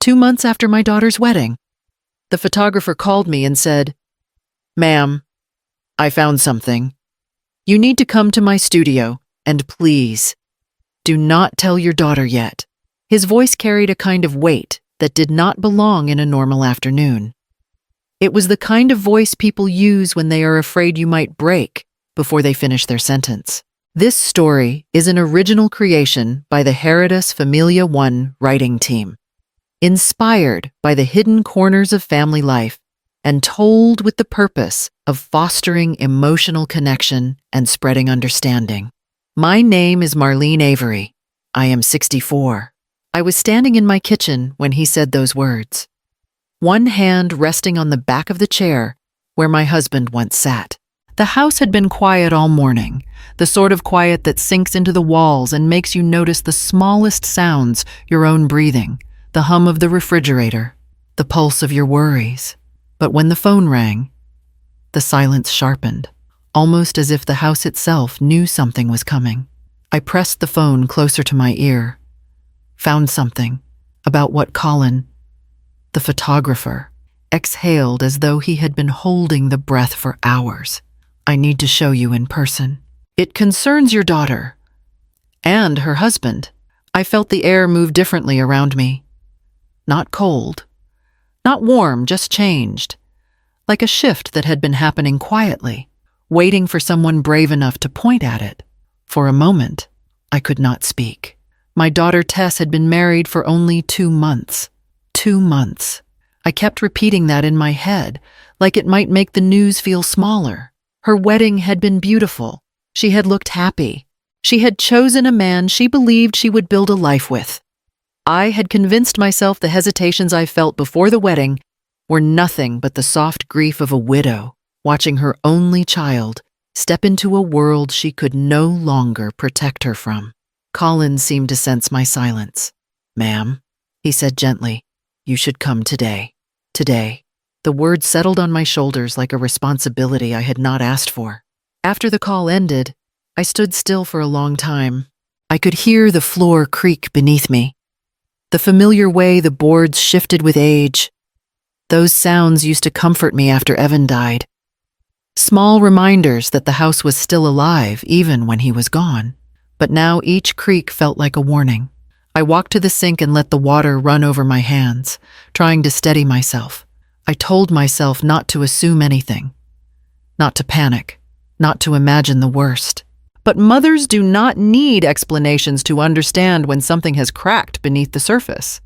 2 months after my daughter's wedding. The photographer called me and said, "Ma'am, I found something. You need to come to my studio, and please, do not tell your daughter yet." His voice carried a kind of weight that did not belong in a normal afternoon. It was the kind of voice people use when they are afraid you might break before they finish their sentence. This story is an original creation by the Heridas Familia 1 writing team, inspired by the hidden corners of family life and told with the purpose of fostering emotional connection and spreading understanding. My name is Marlene Avery. I am 64. I was standing in my kitchen when he said those words, one hand resting on the back of the chair where my husband once sat. The house had been quiet all morning, the sort of quiet that sinks into the walls and makes you notice the smallest sounds, your own breathing, the hum of the refrigerator, the pulse of your worries. But when the phone rang, the silence sharpened, almost as if the house itself knew something was coming. I pressed the phone closer to my ear, found something about what Colin, the photographer, exhaled as though he had been holding the breath for hours. "I need to show you in person. It concerns your daughter and her husband." I felt the air move differently around me. Not cold, not warm, just changed, like a shift that had been happening quietly, waiting for someone brave enough to point at it. For a moment, I could not speak. My daughter Tess had been married for only 2 months. 2 months. I kept repeating that in my head, like it might make the news feel smaller. Her wedding had been beautiful. She had looked happy. She had chosen a man she believed she would build a life with. I had convinced myself the hesitations I felt before the wedding were nothing but the soft grief of a widow watching her only child step into a world she could no longer protect her from. Colin seemed to sense my silence. "Ma'am," he said gently, "you should come today. Today." The words settled on my shoulders like a responsibility I had not asked for. After the call ended, I stood still for a long time. I could hear the floor creak beneath me, the familiar way the boards shifted with age. Those sounds used to comfort me after Evan died. Small reminders that the house was still alive even when he was gone. But now each creak felt like a warning. I walked to the sink and let the water run over my hands, trying to steady myself. I told myself not to assume anything, not to panic, not to imagine the worst. But mothers do not need explanations to understand when something has cracked beneath the surface.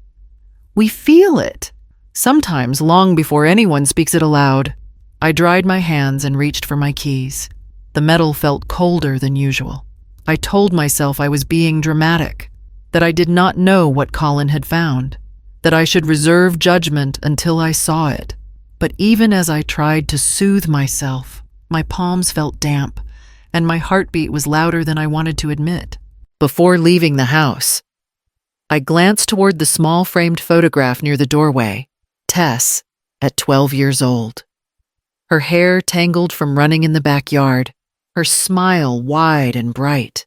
We feel it, sometimes long before anyone speaks it aloud. I dried my hands and reached for my keys. The metal felt colder than usual. I told myself I was being dramatic, that I did not know what Colin had found, that I should reserve judgment until I saw it. But even as I tried to soothe myself, my palms felt damp, and my heartbeat was louder than I wanted to admit. Before leaving the house, I glanced toward the small framed photograph near the doorway, Tess, at 12 years old. Her hair tangled from running in the backyard, her smile wide and bright.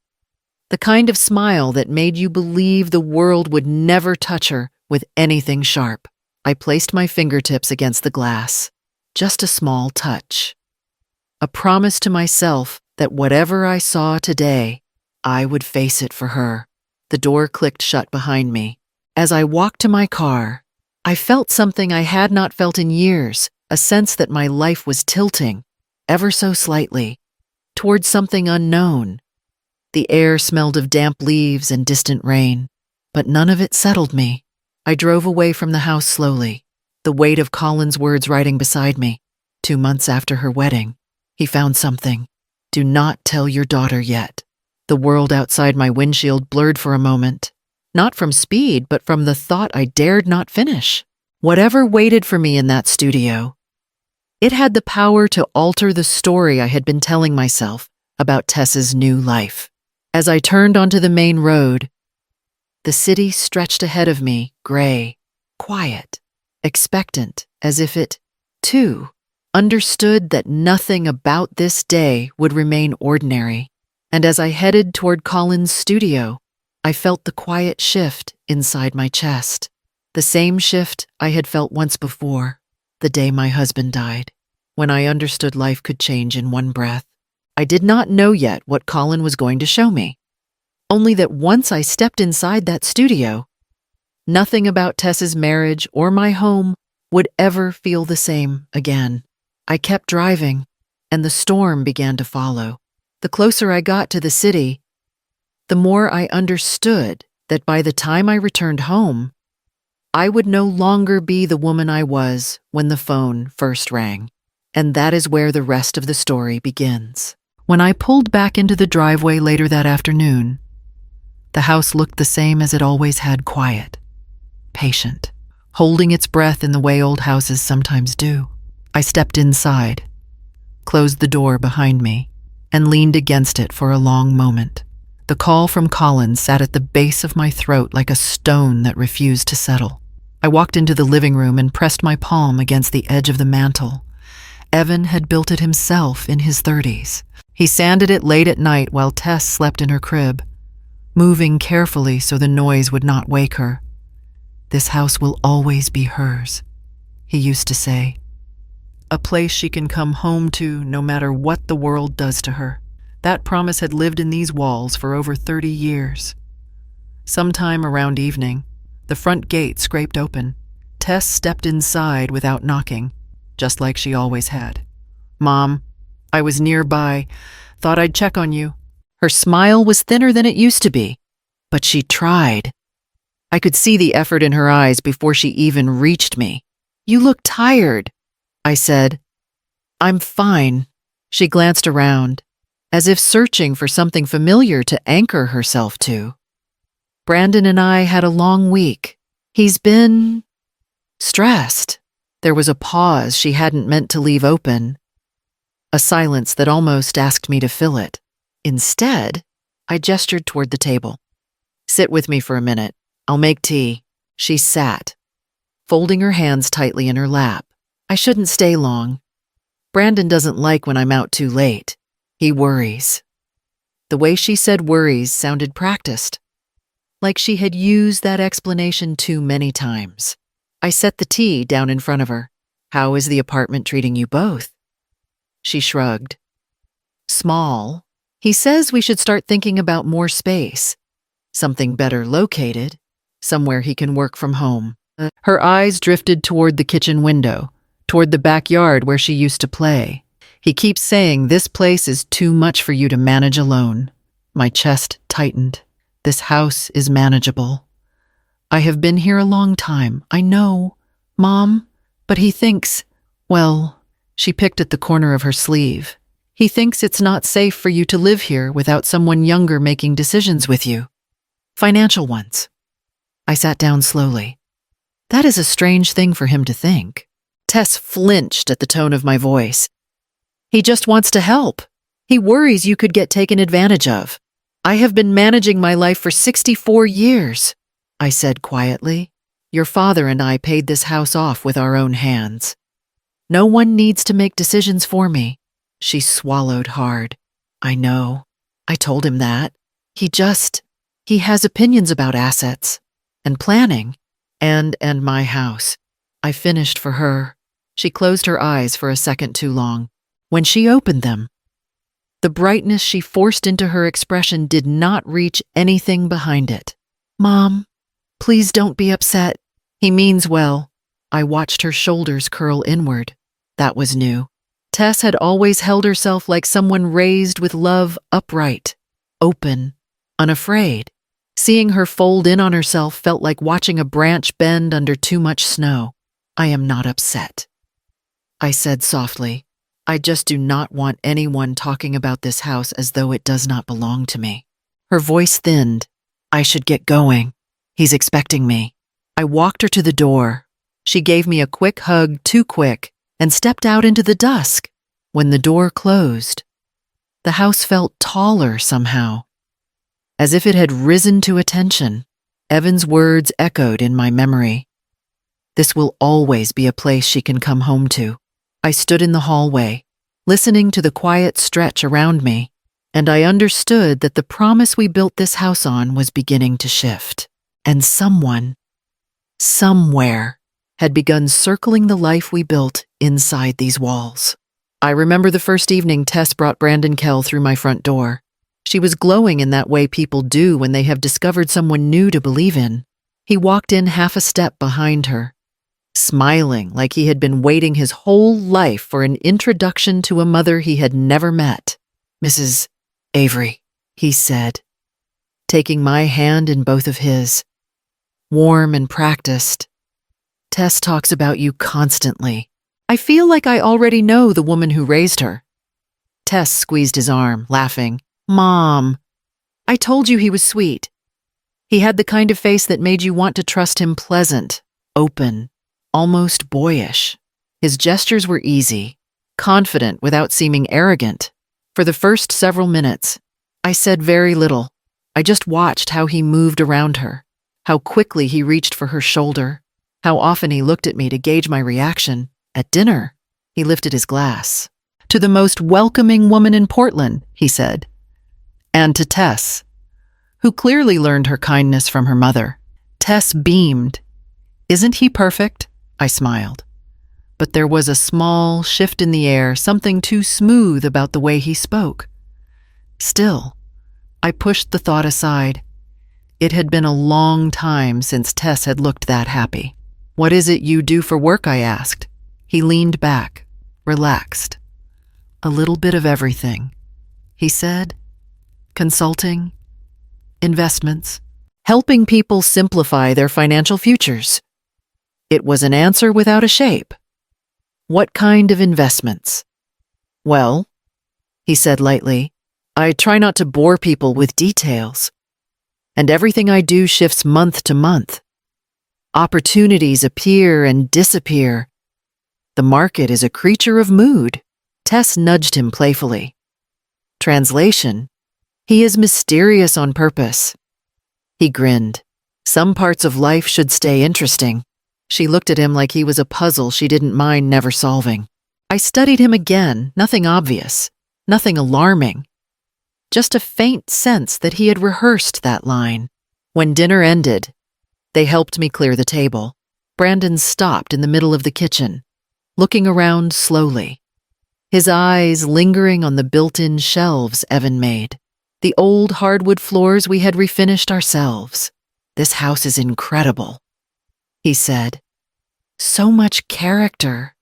The kind of smile that made you believe the world would never touch her with anything sharp. I placed my fingertips against the glass. Just a small touch. A promise to myself that whatever I saw today, I would face it for her. The door clicked shut behind me. As I walked to my car, I felt something I had not felt in years, a sense that my life was tilting, ever so slightly, towards something unknown. The air smelled of damp leaves and distant rain, but none of it settled me. I drove away from the house slowly, the weight of Colin's words riding beside me. 2 months after her wedding, he found something. Do not tell your daughter yet. The world outside my windshield blurred for a moment, not from speed, but from the thought I dared not finish. Whatever waited for me in that studio, it had the power to alter the story I had been telling myself about Tess's new life. As I turned onto the main road, the city stretched ahead of me, gray, quiet, expectant, as if it, too, understood that nothing about this day would remain ordinary. And as I headed toward Colin's studio, I felt the quiet shift inside my chest. The same shift I had felt once before, the day my husband died, when I understood life could change in one breath. I did not know yet what Colin was going to show me, only that once I stepped inside that studio, nothing about Tess's marriage or my home would ever feel the same again. I kept driving, and the storm began to follow. The closer I got to the city, the more I understood that by the time I returned home, I would no longer be the woman I was when the phone first rang. And that is where the rest of the story begins. When I pulled back into the driveway later that afternoon, the house looked the same as it always had: quiet, patient, holding its breath in the way old houses sometimes do. I stepped inside, closed the door behind me, and leaned against it for a long moment. The call from Colin sat at the base of my throat like a stone that refused to settle. I walked into the living room and pressed my palm against the edge of the mantel. Evan had built it himself in his 30s. He sanded it late at night while Tess slept in her crib, moving carefully so the noise would not wake her. "This house will always be hers," he used to say. "A place she can come home to no matter what the world does to her." That promise had lived in these walls for over 30 years. Sometime around evening, the front gate scraped open. Tess stepped inside without knocking, just like she always had. "Mom, I was nearby. Thought I'd check on you." Her smile was thinner than it used to be, but she tried. I could see the effort in her eyes before she even reached me. "You look tired," I said. "I'm fine." She glanced around, as if searching for something familiar to anchor herself to. "Brandon and I had a long week. He's been stressed." There was a pause she hadn't meant to leave open, a silence that almost asked me to fill it. Instead, I gestured toward the table. "Sit with me for a minute. I'll make tea." She sat, folding her hands tightly in her lap. "I shouldn't stay long. Brandon doesn't like when I'm out too late. He worries." The way she said worries sounded practiced, like she had used that explanation too many times. I set the tea down in front of her. "How is the apartment treating you both?" She shrugged. "Small. He says we should start thinking about more space. Something better located, somewhere he can work from home." Her eyes drifted toward the kitchen window, toward the backyard where she used to play. "He keeps saying this place is too much for you to manage alone." My chest tightened. This house is manageable. "I have been here a long time, I know, Mom, but he thinks, well," she picked at the corner of her sleeve, "he thinks it's not safe for you to live here without someone younger making decisions with you. Financial ones." I sat down slowly. That is a strange thing for him to think. Tess flinched at the tone of my voice. "He just wants to help. He worries you could get taken advantage of. I have been managing my life for 64 years, I said quietly. "Your father and I paid this house off with our own hands. No one needs to make decisions for me." She swallowed hard. "I know. I told him that. He has opinions about assets and planning and my house." I finished for her. She closed her eyes for a second too long. When she opened them, the brightness she forced into her expression did not reach anything behind it. "Mom, please don't be upset. He means well." I watched her shoulders curl inward. That was new. Tess had always held herself like someone raised with love, upright, open, unafraid. Seeing her fold in on herself felt like watching a branch bend under too much snow. "I am not upset," I said softly. "I just do not want anyone talking about this house as though it does not belong to me." Her voice thinned. "I should get going. He's expecting me." I walked her to the door. She gave me a quick hug, too quick, and stepped out into the dusk. When the door closed, the house felt taller somehow, as if it had risen to attention. Evan's words echoed in my memory. "This will always be a place she can come home to." I stood in the hallway, listening to the quiet stretch around me, and I understood that the promise we built this house on was beginning to shift. And someone somewhere, had begun circling the life we built inside these walls. I remember the first evening Tess brought Brandon Kell through my front door. She was glowing in that way people do when they have discovered someone new to believe in. He walked in half a step behind her, smiling like he had been waiting his whole life for an introduction to a mother he had never met. "Mrs. Avery," he said, taking my hand in both of his. Warm and practiced. "Tess talks about you constantly. I feel like I already know the woman who raised her." Tess squeezed his arm, laughing. "Mom, I told you he was sweet. He had the kind of face that made you want to trust him, pleasant, open, almost boyish. His gestures were easy, confident without seeming arrogant. For the first several minutes, I said very little. I just watched how he moved around her, how quickly he reached for her shoulder, how often he looked at me to gauge my reaction. At dinner, he lifted his glass. "To the most welcoming woman in Portland," he said. And to Tess, who clearly learned her kindness from her mother. Tess beamed. "Isn't he perfect?" I smiled. But there was a small shift in the air, something too smooth about the way he spoke. Still, I pushed the thought aside. It had been a long time since Tess had looked that happy. "What is it you do for work?" I asked. He leaned back, relaxed. "A little bit of everything," he said. "Consulting, investments, helping people simplify their financial futures." It was an answer without a shape. "What kind of investments?" "Well," he said lightly, "I try not to bore people with details. And everything I do shifts month to month. Opportunities appear and disappear. The market is a creature of mood." Tess nudged him playfully. Translation: he is mysterious on purpose. He grinned. "Some parts of life should stay interesting." She looked at him like he was a puzzle she didn't mind never solving. I studied him again, nothing obvious, nothing alarming. Just a faint sense that he had rehearsed that line. When dinner ended, they helped me clear the table. Brandon stopped in the middle of the kitchen, looking around slowly, his eyes lingering on the built-in shelves Evan made, the old hardwood floors we had refinished ourselves. "This house is incredible," he said. "So much character.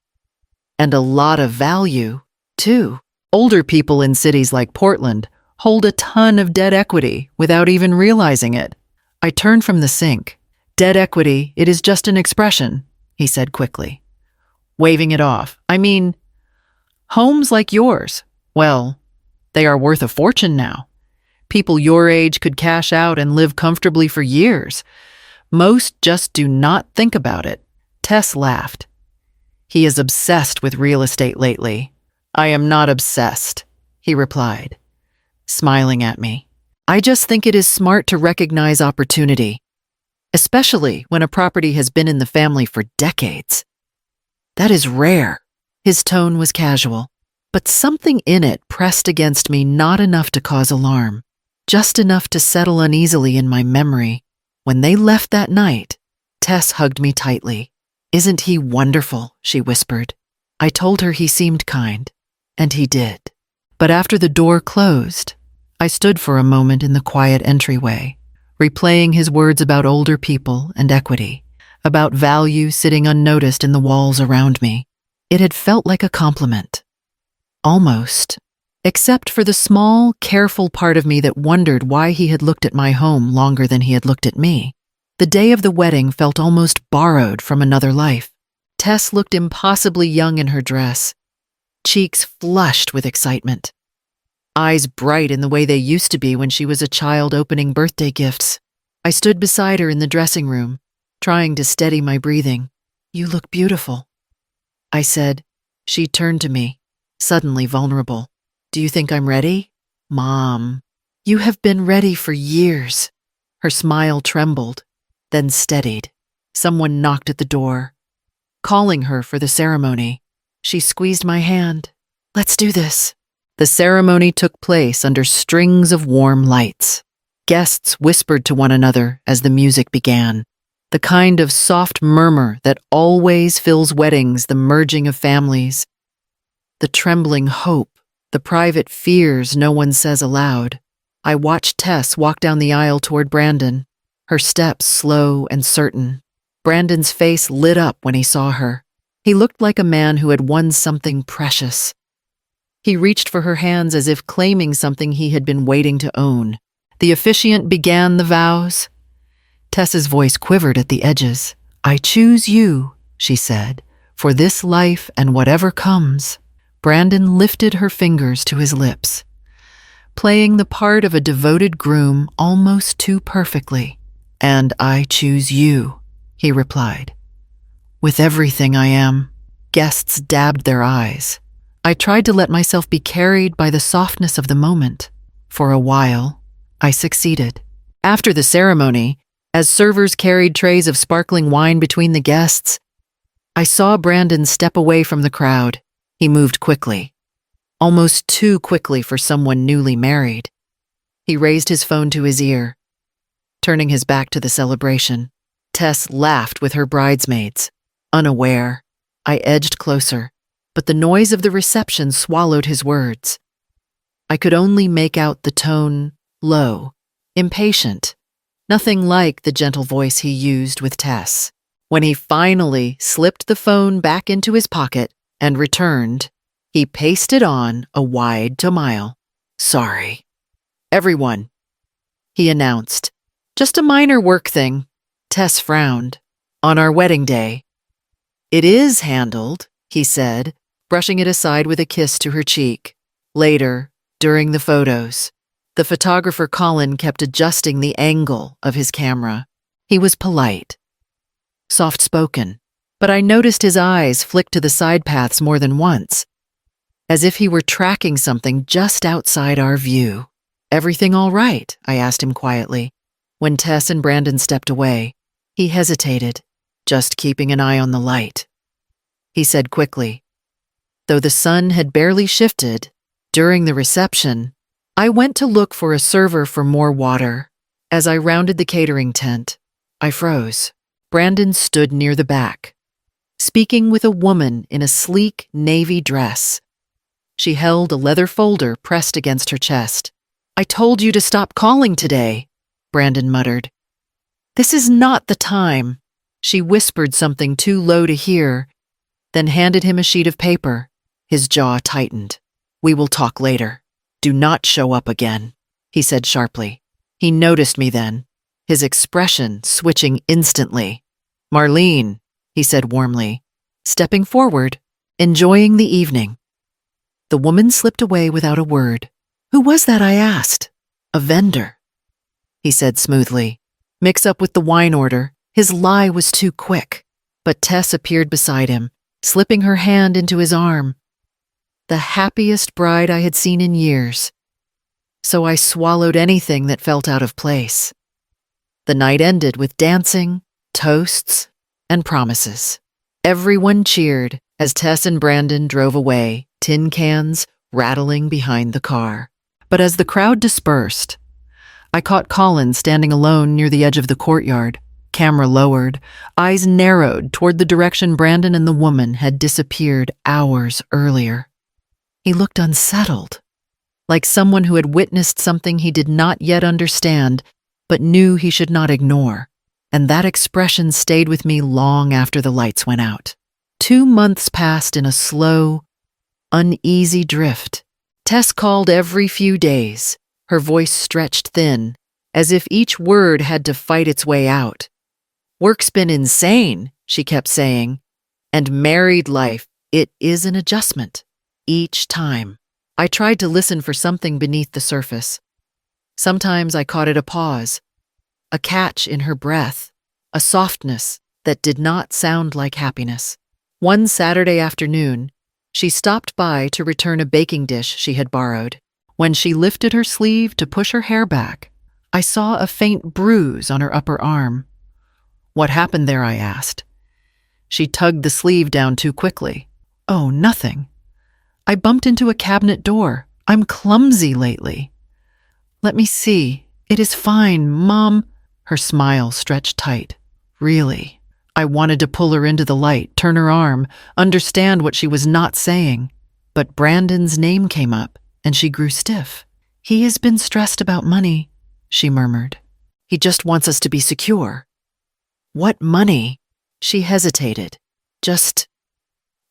And a lot of value, too. Older people in cities like Portland hold a ton of debt equity without even realizing it." I turned from the sink. "Debt equity, it is just an expression," he said quickly, waving it off. "I mean, homes like yours, well, they are worth a fortune now. People your age could cash out and live comfortably for years. Most just do not think about it." Tess laughed. "He is obsessed with real estate lately." "I am not obsessed," he replied, smiling at me. "I just think it is smart to recognize opportunity, especially when a property has been in the family for decades. That is rare." His tone was casual, but something in it pressed against me, not enough to cause alarm, just enough to settle uneasily in my memory. When they left that night, Tess hugged me tightly. "Isn't he wonderful?" she whispered. I told her he seemed kind, and he did. But after the door closed, I stood for a moment in the quiet entryway, replaying his words about older people and equity, about value sitting unnoticed in the walls around me. It had felt like a compliment. Almost. Except for the small, careful part of me that wondered why he had looked at my home longer than he had looked at me. The day of the wedding felt almost borrowed from another life. Tess looked impossibly young in her dress, cheeks flushed with excitement, eyes bright in the way they used to be when she was a child opening birthday gifts. I stood beside her in the dressing room, trying to steady my breathing. "You look beautiful," I said. She turned to me, suddenly vulnerable. "Do you think I'm ready?" "Mom, you have been ready for years." Her smile trembled, then steadied. Someone knocked at the door, calling her for the ceremony. She squeezed my hand. "Let's do this." The ceremony took place under strings of warm lights. Guests whispered to one another as the music began. the kind of soft murmur that always fills weddings, the merging of families, the trembling hope, the private fears no one says aloud. I watched Tess walk down the aisle toward Brandon, her steps slow and certain. Brandon's face lit up when he saw her. He looked like a man who had won something precious. He reached for her hands as if claiming something he had been waiting to own. The officiant began the vows. Tess's voice quivered at the edges. "I choose you," she said, "for this life and whatever comes." Brandon lifted her fingers to his lips, playing the part of a devoted groom almost too perfectly. "And I choose you," he replied. "With everything I am." Guests dabbed their eyes. I tried to let myself be carried by the softness of the moment. For a while, I succeeded. After the ceremony, as servers carried trays of sparkling wine between the guests, I saw Brandon step away from the crowd. He moved quickly, almost too quickly for someone newly married. He raised his phone to his ear, turning his back to the celebration. Tess laughed with her bridesmaids. Unaware, I edged closer, but the noise of the reception swallowed his words. I could only make out the tone low, impatient, nothing like the gentle voice he used with Tess. When he finally slipped the phone back into his pocket and returned, he pasted on a wide smile. "Sorry. Everyone," he announced. "Just a minor work thing." Tess frowned. "On our wedding day." "It is handled," he said, brushing it aside with a kiss to her cheek. Later, during the photos, the photographer Colin kept adjusting the angle of his camera. He was polite, soft-spoken, but I noticed his eyes flick to the side paths more than once, as if he were tracking something just outside our view. "Everything all right?" I asked him quietly. When Tess and Brandon stepped away, he hesitated, "Just keeping an eye on the light," he said quickly. Though the sun had barely shifted, during the reception, I went to look for a server for more water. As I rounded the catering tent, I froze. Brandon stood near the back, speaking with a woman in a sleek navy dress. She held a leather folder pressed against her chest. "I told you to stop calling today," Brandon muttered. "This is not the time." She whispered something too low to hear, then handed him a sheet of paper. His jaw tightened. "We will talk later. Do not show up again," he said sharply. He noticed me then, his expression switching instantly. "Marlene," he said warmly, stepping forward, enjoying the evening. The woman slipped away without a word. "Who was that?" I asked. "A vendor," he said smoothly. "Mix up with the wine order." His lie was too quick, but Tess appeared beside him, slipping her hand into his arm. The happiest bride I had seen in years. So I swallowed anything that felt out of place. The night ended with dancing, toasts, and promises. Everyone cheered as Tess and Brandon drove away, tin cans rattling behind the car. But as the crowd dispersed, I caught Colin standing alone near the edge of the courtyard, camera lowered, eyes narrowed toward the direction Brandon and the woman had disappeared hours earlier. He looked unsettled, like someone who had witnessed something he did not yet understand, but knew he should not ignore. And that expression stayed with me long after the lights went out. 2 months passed in a slow, uneasy drift. Tess called every few days, her voice stretched thin, as if each word had to fight its way out. "Work's been insane," she kept saying, "and married life, it is an adjustment. Each time." I tried to listen for something beneath the surface. Sometimes I caught at a pause, a catch in her breath, a softness that did not sound like happiness. One Saturday afternoon, she stopped by to return a baking dish she had borrowed. When she lifted her sleeve to push her hair back, I saw a faint bruise on her upper arm. "What happened there?" I asked. She tugged the sleeve down too quickly. "Oh, nothing. I bumped into a cabinet door. I'm clumsy lately." "Let me see. It is fine, Mom." Her smile stretched tight. Really. I wanted to pull her into the light, turn her arm, understand what she was not saying. But Brandon's name came up, and she grew stiff. He has been stressed about money, she murmured. He just wants us to be secure. What money? She hesitated. Just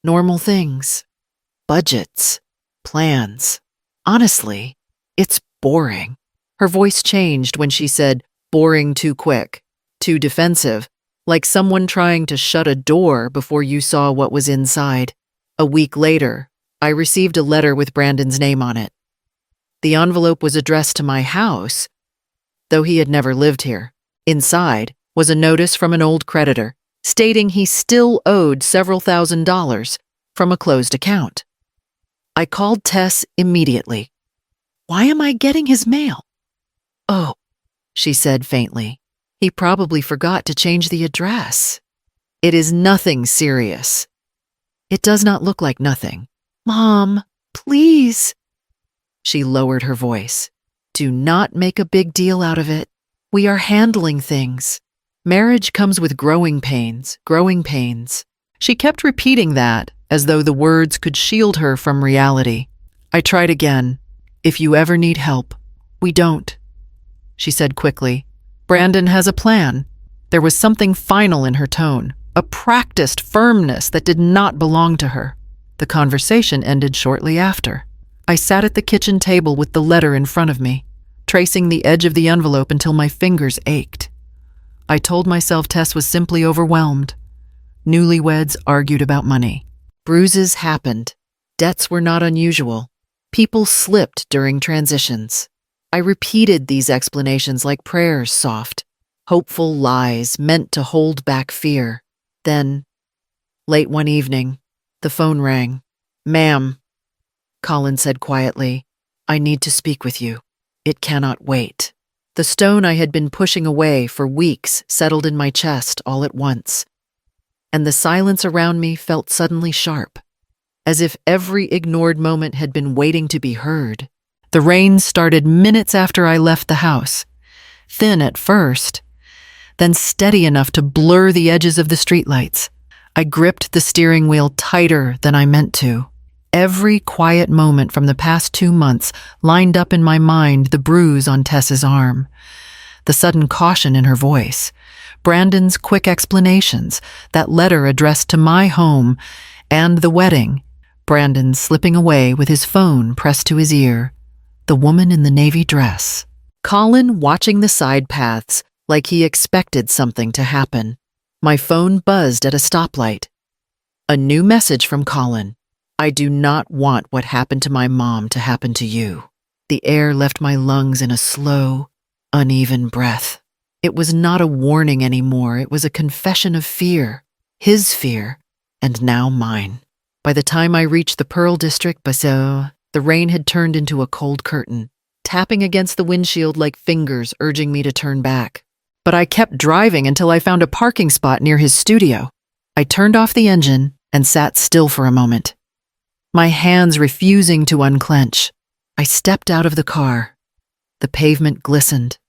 normal things. Budgets. Plans. Honestly, it's boring. Her voice changed when she said, boring too quick, too defensive, like someone trying to shut a door before you saw what was inside. A week later, I received a letter with Brandon's name on it. The envelope was addressed to my house, though he had never lived here. Inside was a notice from an old creditor stating he still owed several $1,000s from a closed account. I called Tess immediately. Why am I getting his mail? Oh, she said faintly. He probably forgot to change the address. It is nothing serious. It does not look like nothing. Mom, please. She lowered her voice. Do not make a big deal out of it. We are handling things. Marriage comes with growing pains, growing pains. She kept repeating that, as though the words could shield her from reality. I tried again. If you ever need help, we don't, she said quickly. Brandon has a plan. There was something final in her tone, a practiced firmness that did not belong to her. The conversation ended shortly after. I sat at the kitchen table with the letter in front of me, tracing the edge of the envelope until my fingers ached. I told myself Tess was simply overwhelmed. Newlyweds argued about money. Bruises happened. Debts were not unusual. People slipped during transitions. I repeated these explanations like prayers, soft, hopeful lies meant to hold back fear. Then, late one evening, the phone rang. Ma'am, Colin said quietly, I need to speak with you. It cannot wait. The stone I had been pushing away for weeks settled in my chest all at once, and the silence around me felt suddenly sharp, as if every ignored moment had been waiting to be heard. The rain started minutes after I left the house, thin at first, then steady enough to blur the edges of the streetlights. I gripped the steering wheel tighter than I meant to. Every quiet moment from the past 2 months lined up in my mind the bruise on Tess's arm, the sudden caution in her voice, Brandon's quick explanations, that letter addressed to my home, and the wedding, Brandon slipping away with his phone pressed to his ear, the woman in the navy dress. Colin watching the side paths like he expected something to happen. My phone buzzed at a stoplight. A new message from Colin. I do not want what happened to my mom to happen to you. The air left my lungs in a slow, uneven breath. It was not a warning anymore. It was a confession of fear. His fear, and now mine. By the time I reached the Pearl District, the rain had turned into a cold curtain, tapping against the windshield like fingers urging me to turn back. But I kept driving until I found a parking spot near his studio. I turned off the engine and sat still for a moment, my hands refusing to unclench. I stepped out of the car. The pavement glistened,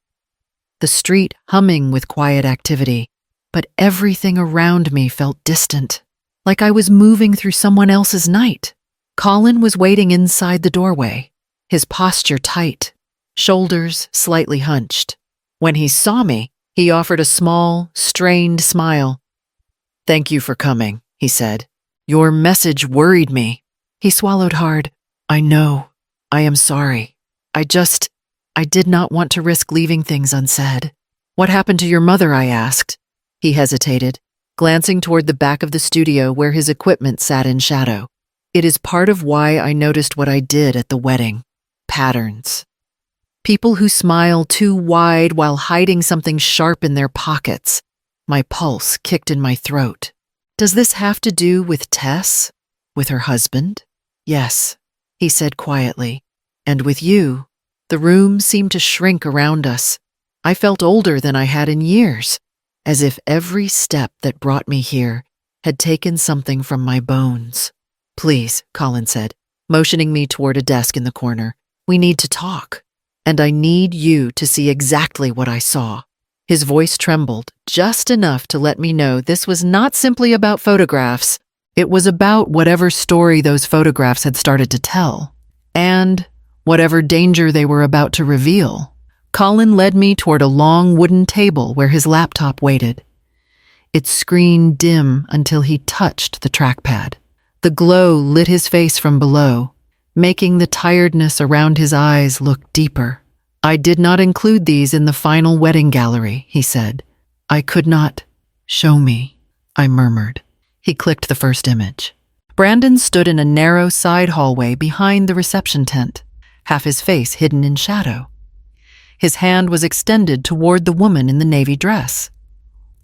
the street humming with quiet activity, but everything around me felt distant, like I was moving through someone else's night. Colin was waiting inside the doorway, his posture tight, shoulders slightly hunched. When he saw me, he offered a small, strained smile. Thank you for coming, he said. Your message worried me. He swallowed hard. I know. I am sorry. I did not want to risk leaving things unsaid. What happened to your mother? I asked. He hesitated, glancing toward the back of the studio where his equipment sat in shadow. It is part of why I noticed what I did at the wedding. Patterns. People who smile too wide while hiding something sharp in their pockets. My pulse kicked in my throat. Does this have to do with Tess? With her husband? Yes, he said quietly. And with you? The room seemed to shrink around us. I felt older than I had in years, as if every step that brought me here had taken something from my bones. Please, Colin said, motioning me toward a desk in the corner. We need to talk. And I need you to see exactly what I saw. His voice trembled just enough to let me know this was not simply about photographs. It was about whatever story those photographs had started to tell, and whatever danger they were about to reveal. Colin led me toward a long wooden table where his laptop waited. Its screen dim until he touched the trackpad. The glow lit his face from below, making the tiredness around his eyes look deeper. "I did not include these in the final wedding gallery," he said. "I could not." "Show me," I murmured. He clicked the first image. Brandon stood in a narrow side hallway behind the reception tent, half his face hidden in shadow. His hand was extended toward the woman in the navy dress,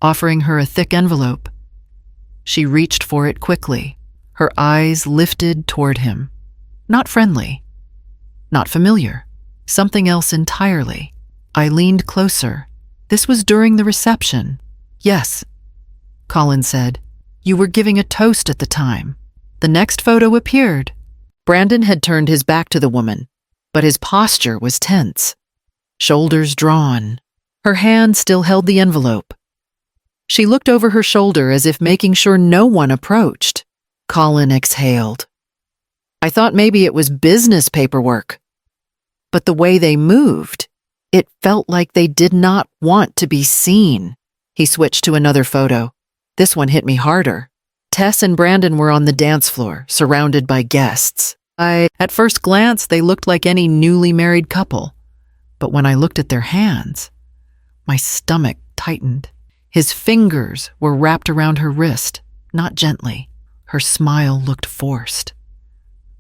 offering her a thick envelope. She reached for it quickly, her eyes lifted toward him. Not friendly, not familiar, something else entirely. I leaned closer. This was during the reception. "Yes," Colin said. "You were giving a toast at the time." The next photo appeared. Brandon had turned his back to the woman, but his posture was tense. Shoulders drawn. Her hand still held the envelope. She looked over her shoulder as if making sure no one approached. Colin exhaled. I thought maybe it was business paperwork. But the way they moved, it felt like they did not want to be seen. He switched to another photo. This one hit me harder. Tess and Brandon were on the dance floor, surrounded by guests. At first glance, they looked like any newly married couple. But when I looked at their hands, my stomach tightened. His fingers were wrapped around her wrist, not gently. Her smile looked forced.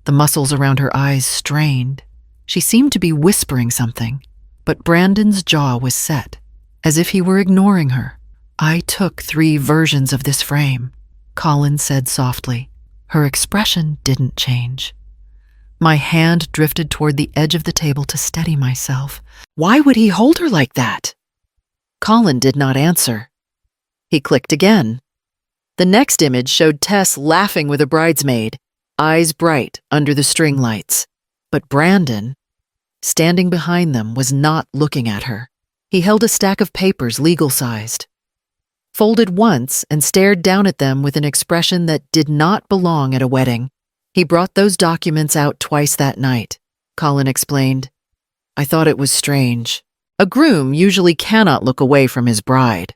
The muscles around her eyes strained. She seemed to be whispering something, but Brandon's jaw was set, as if he were ignoring her. "I took 3 versions of this frame," Colin said softly. Her expression didn't change. My hand drifted toward the edge of the table to steady myself. Why would he hold her like that? Colin did not answer. He clicked again. The next image showed Tess laughing with a bridesmaid, eyes bright under the string lights. But Brandon, standing behind them, was not looking at her. He held a stack of papers legal-sized, folded once and stared down at them with an expression that did not belong at a wedding. He brought those documents out twice that night, Colin explained. I thought it was strange. A groom usually cannot look away from his bride.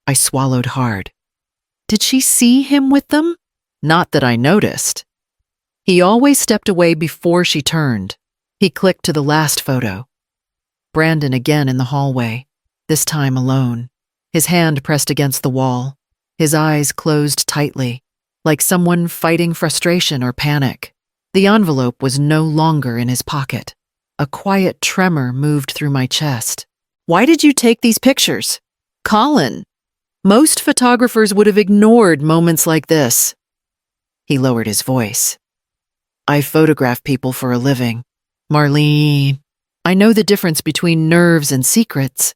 I swallowed hard. Did she see him with them? Not that I noticed. He always stepped away before she turned. He clicked to the last photo. Brandon again in the hallway, this time alone. His hand pressed against the wall, his eyes closed tightly, like someone fighting frustration or panic. The envelope was no longer in his pocket. A quiet tremor moved through my chest. Why did you take these pictures? Colin! Most photographers would have ignored moments like this. He lowered his voice. I photograph people for a living. Marlene, I know the difference between nerves and secrets.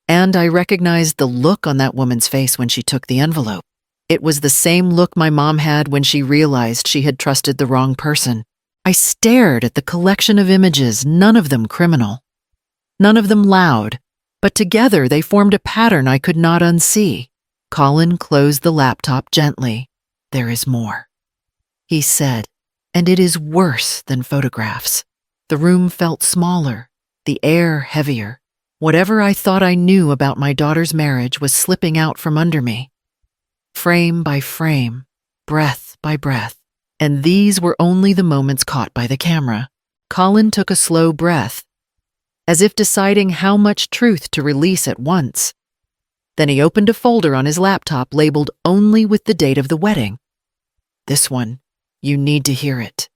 And I recognized the look on that woman's face when she took the envelope. It was the same look my mom had when she realized she had trusted the wrong person. I stared at the collection of images, none of them criminal, none of them loud, but together they formed a pattern I could not unsee. Colin closed the laptop gently. There is more, he said, and it is worse than photographs. The room felt smaller, the air heavier. Whatever I thought I knew about my daughter's marriage was slipping out from under me. Frame by frame, breath by breath. And these were only the moments caught by the camera. Colin took a slow breath, as if deciding how much truth to release at once. Then he opened a folder on his laptop labeled only with the date of the wedding. This one, you need to hear it,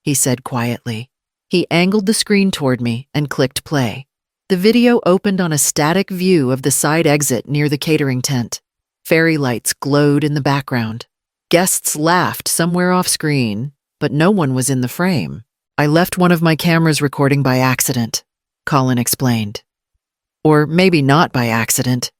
he said quietly. He angled the screen toward me and clicked play. The video opened on a static view of the side exit near the catering tent. Fairy lights glowed in the background. Guests laughed somewhere off screen, but no one was in the frame. I left one of my cameras recording by accident, Colin explained. Or maybe not by accident.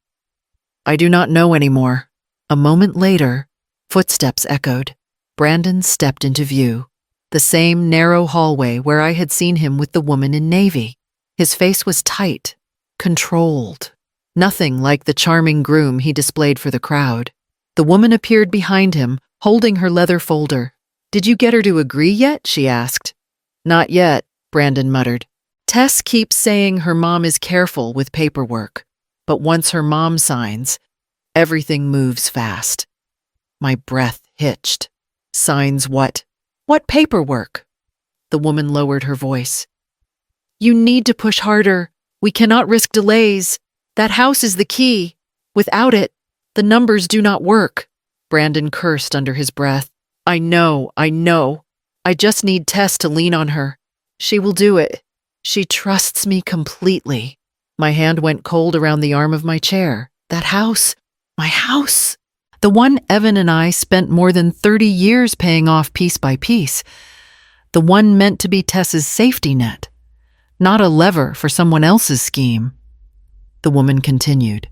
I do not know anymore. A moment later, footsteps echoed. Brandon stepped into view. The same narrow hallway where I had seen him with the woman in navy. His face was tight, controlled. nothing like the charming groom he displayed for the crowd. The woman appeared behind him, holding her leather folder. "Did you get her to agree yet?" she asked. "Not yet," Brandon muttered. Tess keeps saying her mom is careful with paperwork, but once her mom signs, everything moves fast. My breath hitched. "Signs what?" "What paperwork?" The woman lowered her voice. "You need to push harder. We cannot risk delays. That house is the key. Without it, the numbers do not work." Brandon cursed under his breath. I know. I just need Tess to lean on her. She will do it. She trusts me completely." My hand went cold around the arm of my chair. That house, my house. The one Evan and I spent more than 30 years paying off piece by piece. The one meant to be Tess's safety net, not a lever for someone else's scheme. The woman continued.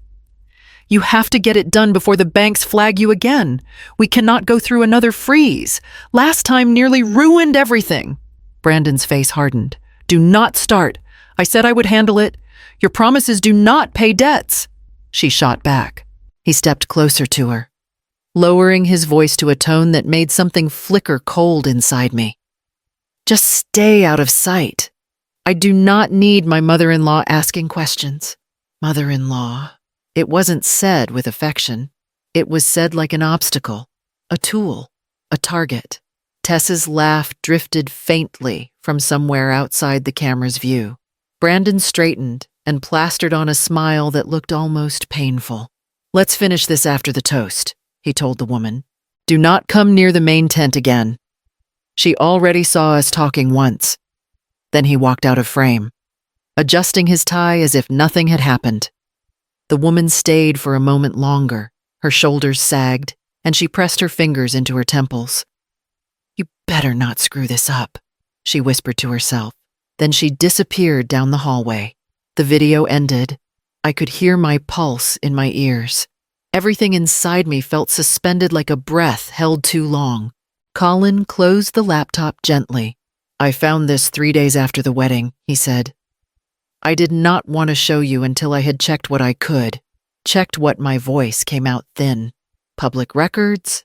"You have to get it done before the banks flag you again. We cannot go through another freeze. Last time nearly ruined everything." Brandon's face hardened. "Do not start. I said I would handle it. Your promises do not pay debts." She shot back. He stepped closer to her, lowering his voice to a tone that made something flicker cold inside me. "Just stay out of sight. I do not need my mother-in-law asking questions." Mother-in-law. It wasn't said with affection. It was said like an obstacle, a tool, a target. Tess's laugh drifted faintly from somewhere outside the camera's view. Brandon straightened and plastered on a smile that looked almost painful. "Let's finish this after the toast," he told the woman. "Do not come near the main tent again." She already saw us talking once. Then he walked out of frame, adjusting his tie as if nothing had happened. The woman stayed for a moment longer. Her shoulders sagged, and she pressed her fingers into her temples. "You better not screw this up," she whispered to herself. Then she disappeared down the hallway. The video ended. I could hear my pulse in my ears. Everything inside me felt suspended like a breath held too long. Colin closed the laptop gently. "I found this 3 days after the wedding," he said. "I did not want to show you until I had checked what I could, checked what my voice came out thin. Public records,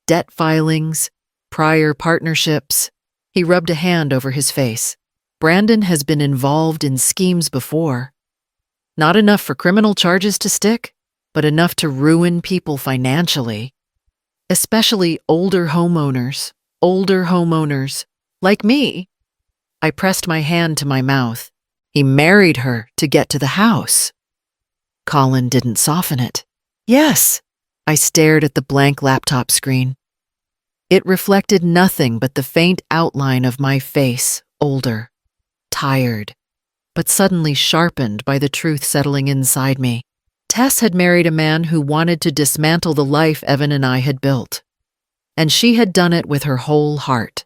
debt filings, prior partnerships." He rubbed a hand over his face. "Brandon has been involved in schemes before. Not enough for criminal charges to stick, but enough to ruin people financially. Especially older homeowners, like me." I pressed my hand to my mouth. "He married her to get to the house." Colin didn't soften it. "Yes." I stared at the blank laptop screen. It reflected nothing but the faint outline of my face, older, tired, but suddenly sharpened by the truth settling inside me. Tess had married a man who wanted to dismantle the life Evan and I had built. And she had done it with her whole heart,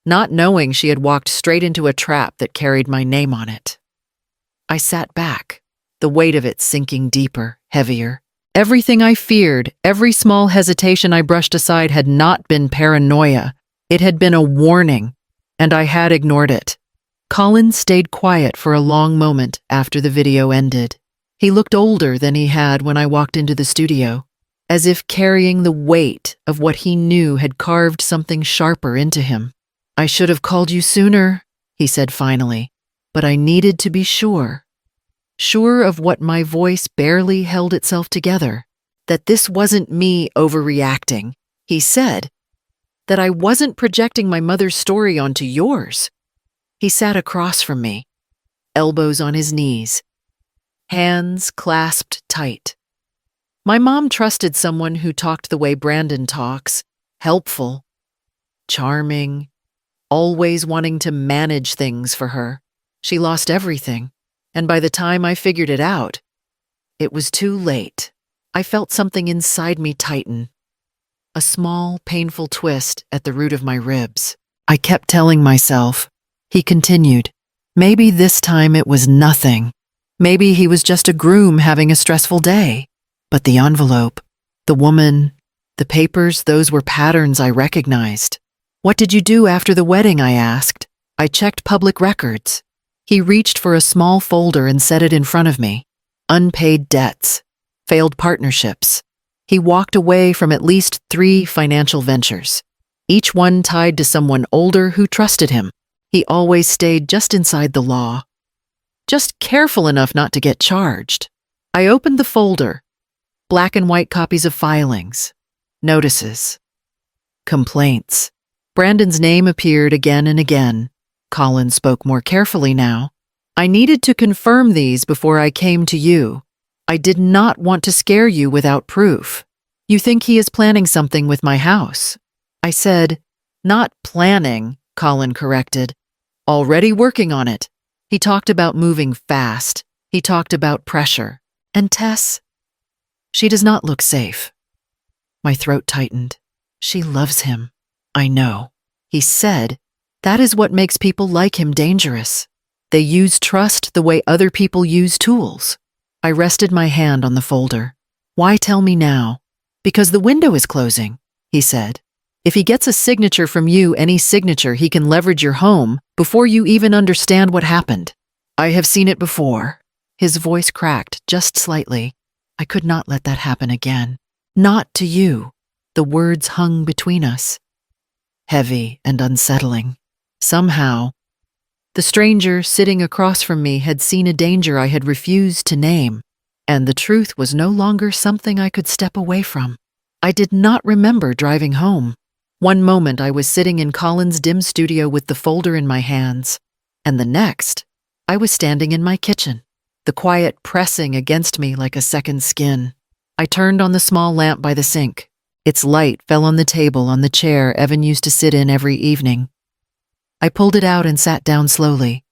not knowing she had walked straight into a trap that carried my name on it. I sat back, the weight of it sinking deeper, heavier. Everything I feared, every small hesitation I brushed aside had not been paranoia. It had been a warning, and I had ignored it. Colin stayed quiet for a long moment after the video ended. He looked older than he had when I walked into the studio, as if carrying the weight of what he knew had carved something sharper into him. "I should have called you sooner," he said finally, "but I needed to be sure. Sure of what my voice barely held itself together, that this wasn't me overreacting." He said, "that I wasn't projecting my mother's story onto yours." He sat across from me, elbows on his knees, hands clasped tight. My mom trusted someone who talked the way Brandon talks, helpful, charming, always wanting to manage things for her. She lost everything, and by the time I figured it out, it was too late. I felt something inside me tighten, a small, painful twist at the root of my ribs. I kept telling myself, he continued, maybe this time it was nothing. Maybe he was just a groom having a stressful day. But the envelope, the woman, the papers, those were patterns I recognized. "What did you do after the wedding?" I asked. "I checked public records." He reached for a small folder and set it in front of me. unpaid debts, failed partnerships. He walked away from at least 3 financial ventures, each one tied to someone older who trusted him. He always stayed just inside the law, just careful enough not to get charged. I opened the folder, black and white copies of filings, notices, complaints. Brandon's name appeared again and again. Colin spoke more carefully now. I needed to confirm these before I came to you. I did not want to scare you without proof. You think he is planning something with my house? I said, not planning, Colin corrected. Already working on it. He talked about moving fast. He talked about pressure. And Tess? She does not look safe. My throat tightened. She loves him. I know. He said, that is what makes people like him dangerous. They use trust the way other people use tools. I rested my hand on the folder. Why tell me now? Because the window is closing, he said. If he gets a signature from you, any signature, he can leverage your home before you even understand what happened. I have seen it before. His voice cracked just slightly. I could not let that happen again. Not to you. The words hung between us, heavy and unsettling. Somehow, the stranger sitting across from me had seen a danger I had refused to name, and the truth was no longer something I could step away from. I did not remember driving home. One moment I was sitting in Colin's dim studio with the folder in my hands, and the next, I was standing in my kitchen, the quiet pressing against me like a second skin. I turned on the small lamp by the sink. Its light fell on the table on the chair Evan used to sit in every evening. I pulled it out and sat down slowly,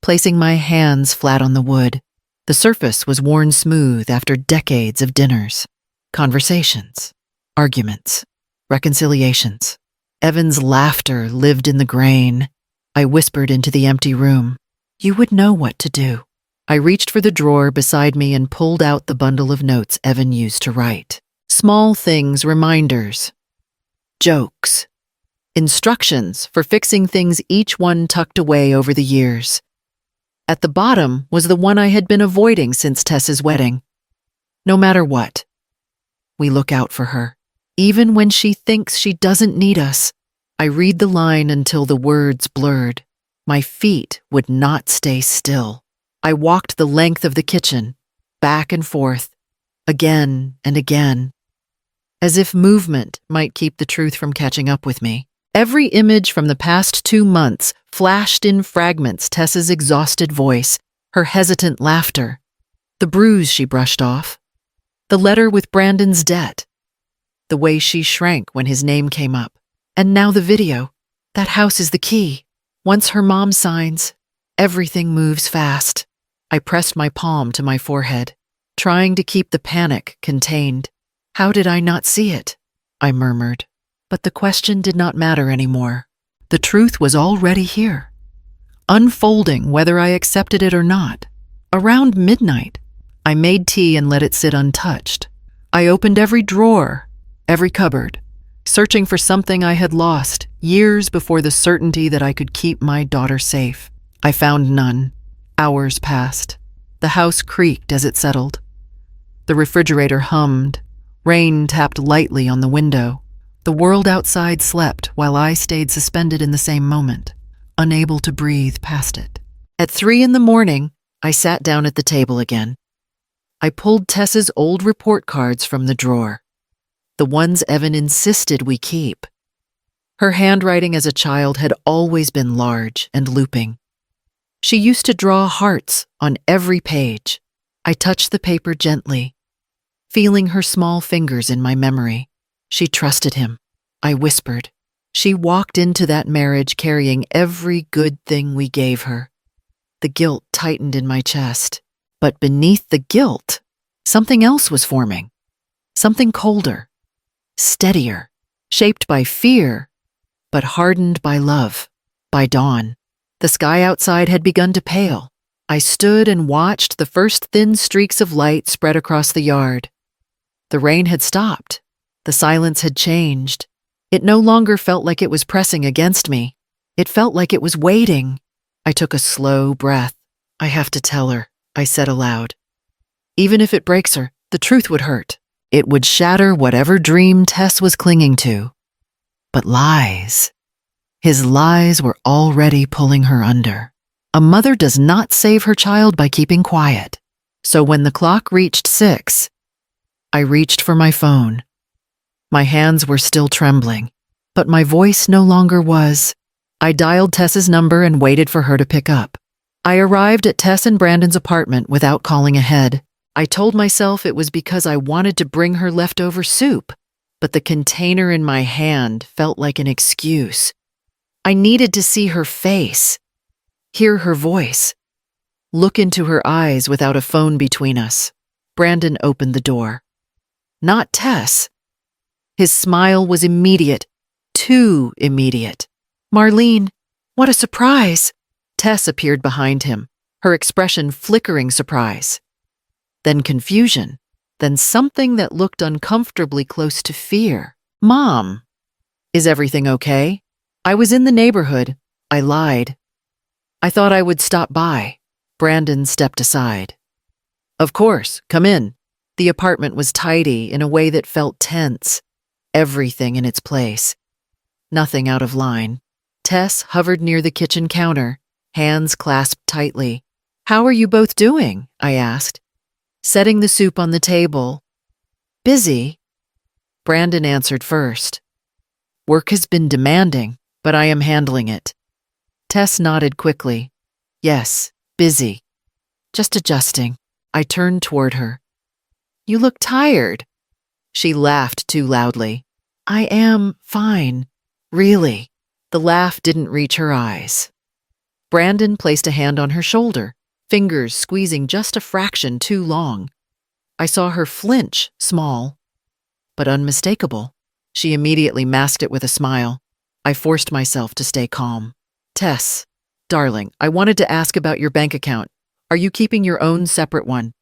placing my hands flat on the wood. The surface was worn smooth after decades of dinners, conversations, arguments, reconciliations. Evan's laughter lived in the grain. I whispered into the empty room, "You would know what to do." I reached for the drawer beside me and pulled out the bundle of notes Evan used to write. Small things, reminders, jokes, instructions for fixing things, each one tucked away over the years. At the bottom was the one I had been avoiding since Tess's wedding. No matter what, we look out for her. Even when she thinks she doesn't need us. I read the line until the words blurred. My feet would not stay still. I walked the length of the kitchen, back and forth, again and again, as if movement might keep the truth from catching up with me. Every image from the past 2 months flashed in fragments: Tess's exhausted voice, her hesitant laughter, the bruise she brushed off, the letter with Brandon's debt, the way she shrank when his name came up. And now the video. That house is the key. Once her mom signs, everything moves fast. I pressed my palm to my forehead, trying to keep the panic contained. How did I not see it? I murmured. But the question did not matter anymore. The truth was already here, unfolding whether I accepted it or not. Around midnight, I made tea and let it sit untouched. I opened every drawer, every cupboard, searching for something I had lost years before the certainty that I could keep my daughter safe. I found none. Hours passed. The house creaked as it settled. The refrigerator hummed. Rain tapped lightly on the window. The world outside slept while I stayed suspended in the same moment, unable to breathe past it. At 3 a.m, I sat down at the table again. I pulled Tess's old report cards from the drawer, the ones Evan insisted we keep. Her handwriting as a child had always been large and looping. She used to draw hearts on every page. I touched the paper gently, feeling her small fingers in my memory. She trusted him, I whispered. She walked into that marriage carrying every good thing we gave her. The guilt tightened in my chest. But beneath the guilt, something else was forming. Something colder, steadier, shaped by fear, but hardened by love. By dawn, the sky outside had begun to pale. I stood and watched the first thin streaks of light spread across the yard. The rain had stopped. The silence had changed. It no longer felt like it was pressing against me. It felt like it was waiting. I took a slow breath. I have to tell her, I said aloud. Even if it breaks her, the truth would hurt. It would shatter whatever dream Tess was clinging to. But lies. His lies were already pulling her under. A mother does not save her child by keeping quiet. So when the clock reached 6, I reached for my phone. My hands were still trembling, but my voice no longer was. I dialed Tess's number and waited for her to pick up. I arrived at Tess and Brandon's apartment without calling ahead. I told myself it was because I wanted to bring her leftover soup, but the container in my hand felt like an excuse. I needed to see her face, hear her voice, look into her eyes without a phone between us. Brandon opened the door. Not Tess. His smile was immediate, too immediate. "Marlene, what a surprise!" Tess appeared behind him, her expression flickering surprise. Then confusion, then something that looked uncomfortably close to fear. "Mom, is everything okay? I was in the neighborhood. I lied. I thought I would stop by." Brandon stepped aside. "Of course, come in." The apartment was tidy in a way that felt tense. Everything in its place. Nothing out of line. Tess hovered near the kitchen counter, hands clasped tightly. "How are you both doing?" I asked, setting the soup on the table. "Busy?" Brandon answered first. "Work has been demanding, but I am handling it." Tess nodded quickly. "Yes, busy. Just adjusting." I turned toward her. "You look tired." She laughed too loudly. "I am fine. Really." The laugh didn't reach her eyes. Brandon placed a hand on her shoulder, fingers squeezing just a fraction too long. I saw her flinch, small, but unmistakable. She immediately masked it with a smile. I forced myself to stay calm. "Tess, darling, I wanted to ask about your bank account. Are you keeping your own separate one?"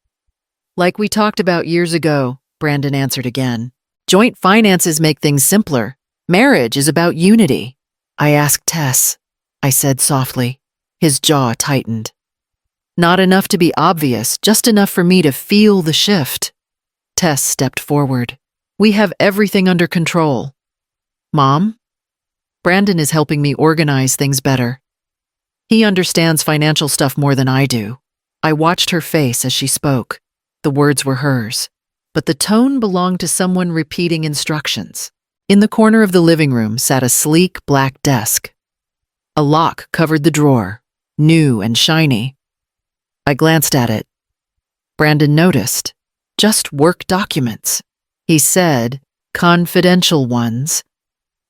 "Like we talked about years ago," Brandon answered again. "Joint finances make things simpler. Marriage is about unity." "I asked Tess," I said softly. His jaw tightened. Not enough to be obvious, just enough for me to feel the shift. Tess stepped forward. "We have everything under control." "Mom?" Brandon is helping me organize things better. He understands financial stuff more than I do. I watched her face as she spoke. The words were hers, but the tone belonged to someone repeating instructions. In the corner of the living room sat a sleek black desk. A lock covered the drawer, new and shiny. I glanced at it. Brandon noticed. Just work documents. He said, confidential ones.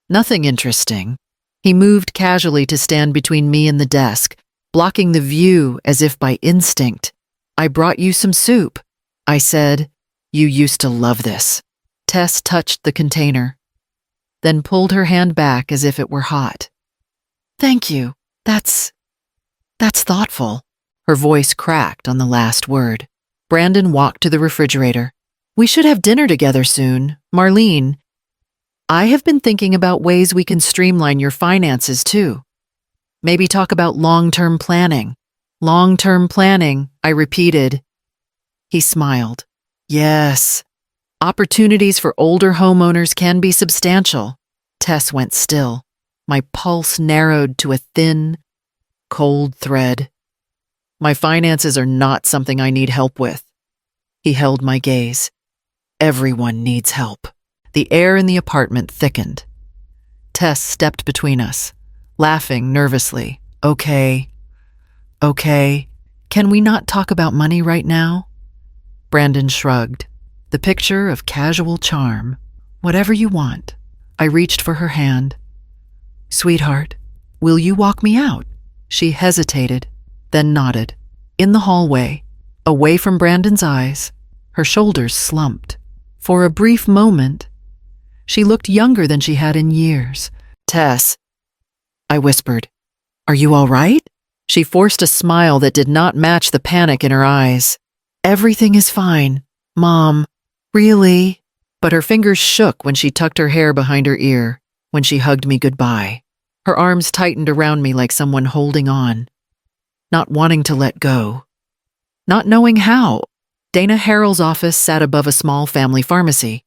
Nothing interesting. He moved casually to stand between me and the desk, blocking the view as if by instinct. "I brought you some soup," I said. "You used to love this." Tess touched the container, then pulled her hand back as if it were hot. "Thank you. That's thoughtful." Her voice cracked on the last word. Brandon walked to the refrigerator. "We should have dinner together soon. Marlene, I have been thinking about ways we can streamline your finances too. Maybe talk about long-term planning." "Long-term planning," I repeated. He smiled. "Yes. Opportunities for older homeowners can be substantial." Tess went still. My pulse narrowed to a thin, cold thread. "My finances are not something I need help with." He held my gaze. "Everyone needs help." The air in the apartment thickened. Tess stepped between us, laughing nervously. Okay. Can we not talk about money right now?" Brandon shrugged. The picture of casual charm. "Whatever you want." I reached for her hand. "Sweetheart, will you walk me out?" She hesitated, then nodded. In the hallway, away from Brandon's eyes, her shoulders slumped. For a brief moment, she looked younger than she had in years. "Tess," I whispered, "are you all right?" She forced a smile that did not match the panic in her eyes. "Everything is fine, Mom." "Really?" But her fingers shook when she tucked her hair behind her ear, when she hugged me goodbye. Her arms tightened around me like someone holding on, not wanting to let go, not knowing how. Dana Harrell's office sat above a small family pharmacy,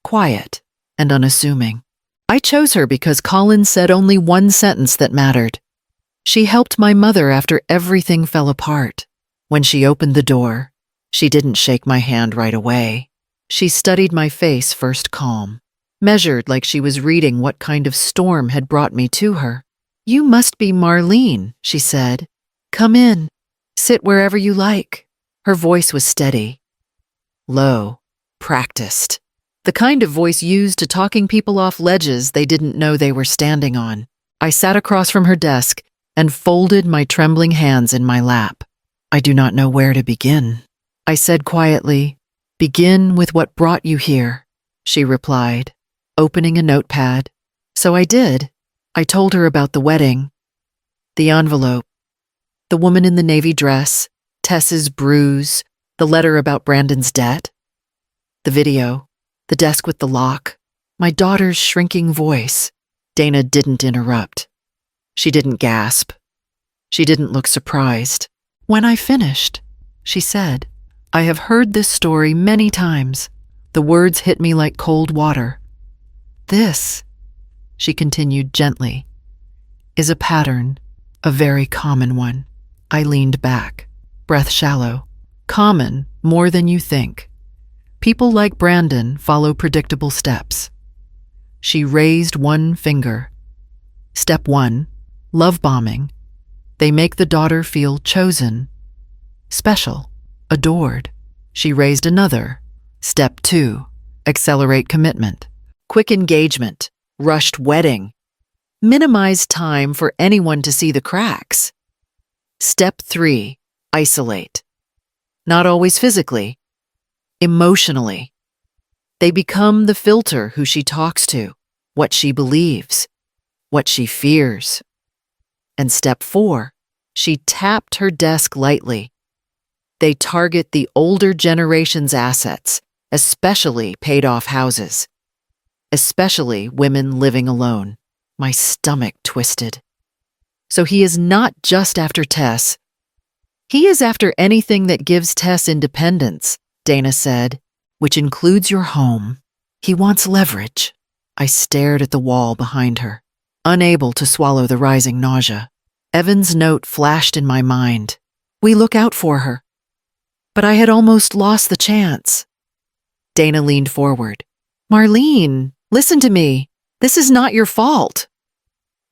quiet and unassuming. I chose her because Colin said only one sentence that mattered. She helped my mother after everything fell apart. When she opened the door, she didn't shake my hand right away. She studied my face first calm, measured like she was reading what kind of storm had brought me to her. "You must be Marlene," she said. "Come in. Sit wherever you like." Her voice was steady, low, practiced. The kind of voice used to talking people off ledges they didn't know they were standing on. I sat across from her desk and folded my trembling hands in my lap. "I do not know where to begin," I said quietly. "Begin with what brought you here," she replied, opening a notepad. So I did. I told her about the wedding, the envelope, the woman in the navy dress, Tess's bruise, the letter about Brandon's debt, the video, the desk with the lock, my daughter's shrinking voice. Dana didn't interrupt. She didn't gasp. She didn't look surprised. When I finished, she said, "I have heard this story many times." The words hit me like cold water. "This," she continued gently, "is a pattern, a very common one." I leaned back, breath shallow. Common, more than you think. People like Brandon follow predictable steps. She raised one finger. Step 1, love bombing. They make the daughter feel chosen, special, adored. She raised another. Step 2, accelerate commitment. Quick engagement, rushed wedding. Minimize time for anyone to see the cracks. Step 3, isolate. Not always physically, emotionally. They become the filter who she talks to, what she believes, what she fears. And step 4, she tapped her desk lightly. They target the older generation's assets, especially paid-off houses, especially women living alone. My stomach twisted. So he is not just after Tess. He is after anything that gives Tess independence, Dana said, which includes your home. He wants leverage. I stared at the wall behind her, unable to swallow the rising nausea. Evan's note flashed in my mind. We look out for her. But I had almost lost the chance. Dana leaned forward. Marlene, listen to me. This is not your fault.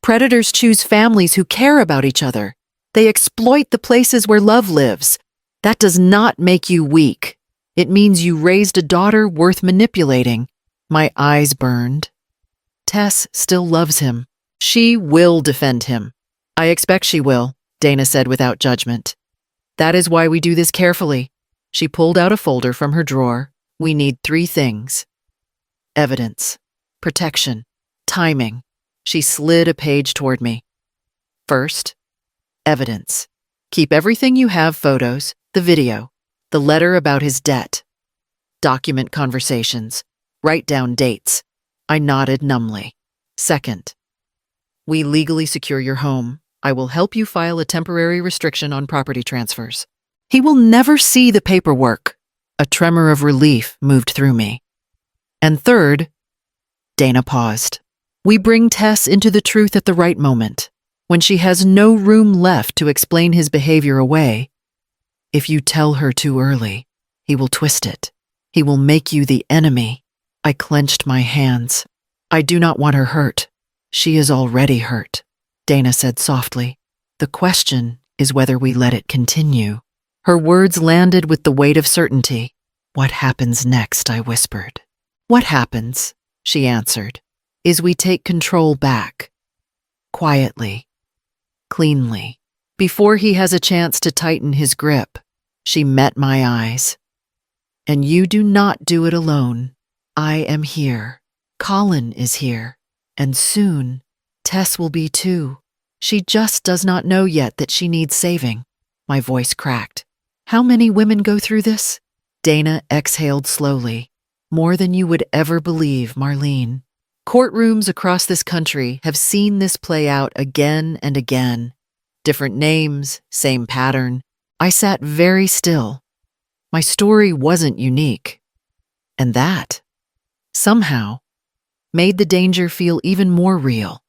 Predators choose families who care about each other. They exploit the places where love lives. That does not make you weak. It means you raised a daughter worth manipulating. My eyes burned. Tess still loves him. She will defend him. I expect she will, Dana said without judgment. That is why we do this carefully. She pulled out a folder from her drawer. We need 3 things. Evidence, protection, timing. She slid a page toward me. First, evidence. Keep everything you have, photos, the video, the letter about his debt. Document conversations. Write down dates. I nodded numbly. Second, we legally secure your home. I will help you file a temporary restriction on property transfers. He will never see the paperwork. A tremor of relief moved through me. And third, Dana paused. We bring Tess into the truth at the right moment, when she has no room left to explain his behavior away. If you tell her too early, he will twist it. He will make you the enemy. I clenched my hands. I do not want her hurt. She is already hurt, Dana said softly. The question is whether we let it continue. Her words landed with the weight of certainty. What happens next, I whispered. What happens, she answered, is we take control back. Quietly, cleanly. Before he has a chance to tighten his grip, she met my eyes. And you do not do it alone. I am here. Colin is here. And soon, Tess will be too. She just does not know yet that she needs saving. My voice cracked. How many women go through this? Dana exhaled slowly. More than you would ever believe, Marlene. Courtrooms across this country have seen this play out again and again. Different names, same pattern. I sat very still. My story wasn't unique. And that, somehow, made the danger feel even more real.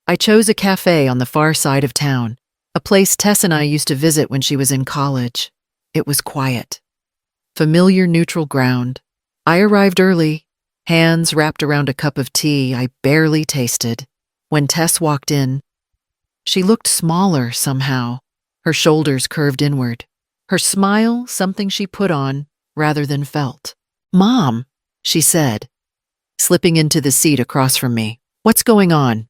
I chose a cafe on the far side of town, a place Tess and I used to visit when she was in college. It was quiet. Familiar neutral ground. I arrived early, hands wrapped around a cup of tea I barely tasted. When Tess walked in, she looked smaller somehow, her shoulders curved inward. Her smile something she put on rather than felt. "Mom," she said, slipping into the seat across from me. "What's going on?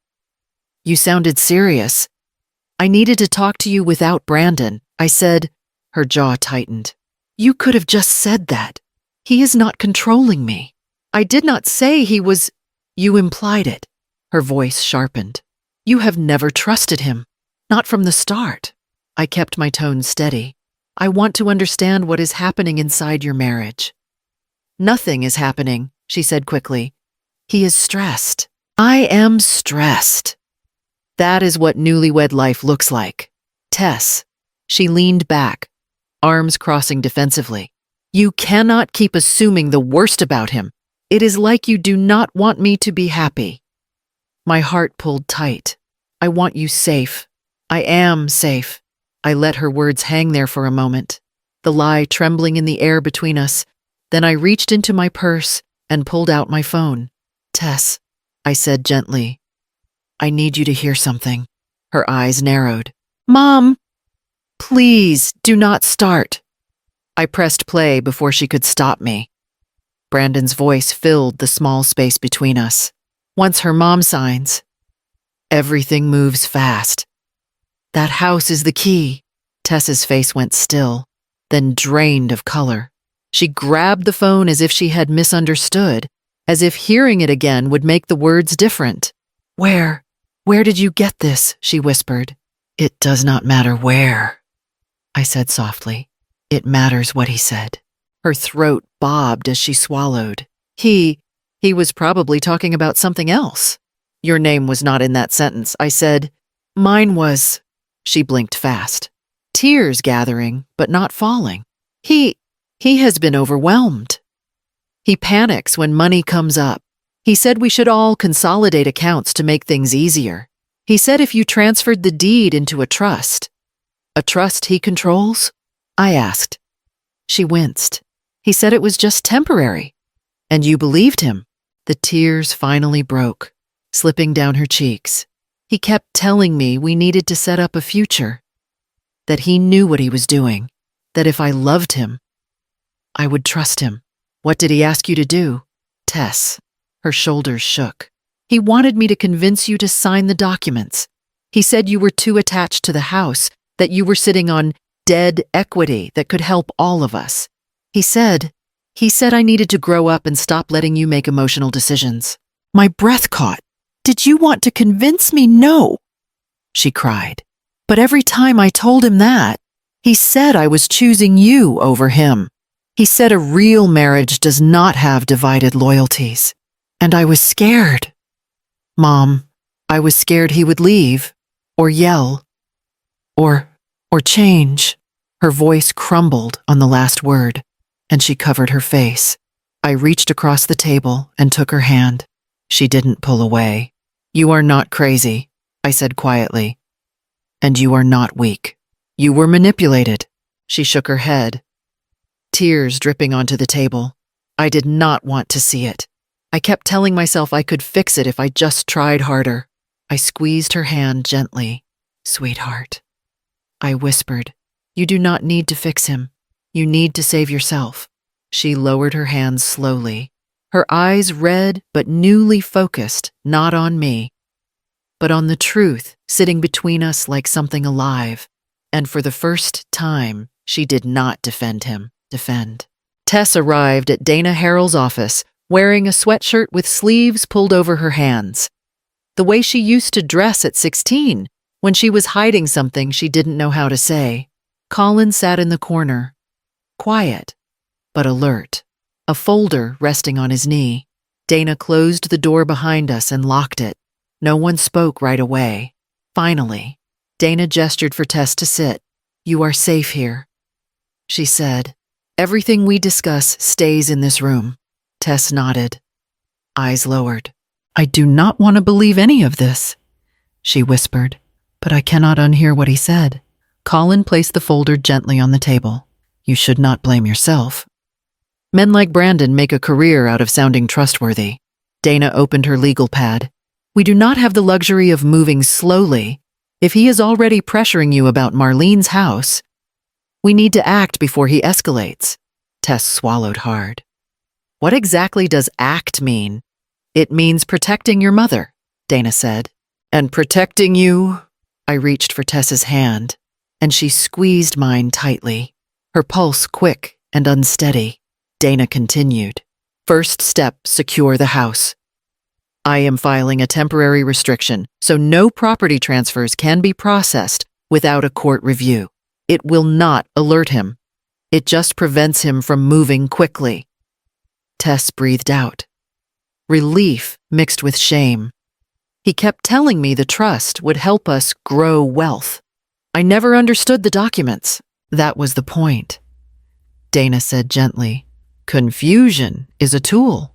You sounded serious." "I needed to talk to you without Brandon," I said. Her jaw tightened. "You could have just said that. He is not controlling me." "I did not say he was—" "You implied it." Her voice sharpened. "You have never trusted him. Not from the start." I kept my tone steady. "I want to understand what is happening inside your marriage." "Nothing is happening," she said quickly. "He is stressed." "I am stressed." That is what newlywed life looks like. "Tess," she leaned back, arms crossing defensively. "You cannot keep assuming the worst about him. It is like you do not want me to be happy." My heart pulled tight. "I want you safe." "I am safe." I let her words hang there for a moment, the lie trembling in the air between us. Then I reached into my purse and pulled out my phone. "Tess," I said gently, "I need you to hear something." Her eyes narrowed. "Mom, please do not start." I pressed play before she could stop me. Brandon's voice filled the small space between us. Once her mom signs, everything moves fast. "That house is the key." Tess's face went still, then drained of color. She grabbed the phone as if she had misunderstood, as if hearing it again would make the words different. Where did you get this?" she whispered. "It does not matter where," I said softly. "It matters what he said." Her throat bobbed as she swallowed. He was probably talking about something else. "Your name was not in that sentence," I said. "Mine was." She blinked fast, tears gathering but not falling. He has been overwhelmed. He panics when money comes up. He said we should all consolidate accounts to make things easier. He said if you transferred the deed into a trust he controls?" I asked. She winced. "He said it was just temporary." "And you believed him?" The tears finally broke, slipping down her cheeks. "He kept telling me we needed to set up a future, that he knew what he was doing, that if I loved him, I would trust him." "What did he ask you to do?" "Tess." Her shoulders shook. "He wanted me to convince you to sign the documents. He said you were too attached to the house, that you were sitting on dead equity that could help all of us. He said I needed to grow up and stop letting you make emotional decisions." My breath caught. "Did you want to convince me? No," she cried. "But every time I told him that, he said I was choosing you over him. He said a real marriage does not have divided loyalties. And I was scared. Mom, I was scared he would leave, or yell, or change." Her voice crumbled on the last word, and she covered her face. I reached across the table and took her hand. She didn't pull away. "You are not crazy," I said quietly. "And you are not weak. You were manipulated." She shook her head, tears dripping onto the table. I did not want to see it. I kept telling myself I could fix it if I just tried harder. I squeezed her hand gently. "Sweetheart," I whispered, "you do not need to fix him. You need to save yourself." She lowered her hands slowly, her eyes red but newly focused, not on me, but on the truth sitting between us like something alive. And for the first time, she did not defend him. Tess arrived at Dana Harrell's office, wearing a sweatshirt with sleeves pulled over her hands. The way she used to dress at 16, when she was hiding something she didn't know how to say. Colin sat in the corner, quiet, but alert, a folder resting on his knee. Dana closed the door behind us and locked it. No one spoke right away. Finally, Dana gestured for Tess to sit. "You are safe here," she said. Everything we discuss stays in this room. Tess nodded, eyes lowered. I do not want to believe any of this, she whispered, but I cannot unhear what he said. Colin placed the folder gently on the table. You should not blame yourself. Men like Brandon make a career out of sounding trustworthy. Dana opened her legal pad. We do not have the luxury of moving slowly. If he is already pressuring you about Marlene's house, we need to act before he escalates. Tess swallowed hard. What exactly does act mean? It means protecting your mother, Dana said. And protecting you? I reached for Tess's hand, and she squeezed mine tightly, her pulse quick and unsteady. Dana continued. First step, secure the house. I am filing a temporary restriction, so no property transfers can be processed without a court review. It will not alert him. It just prevents him from moving quickly. Tess breathed out. Relief mixed with shame. He kept telling me the trust would help us grow wealth. I never understood the documents. That was the point. Dana said gently. Confusion is a tool,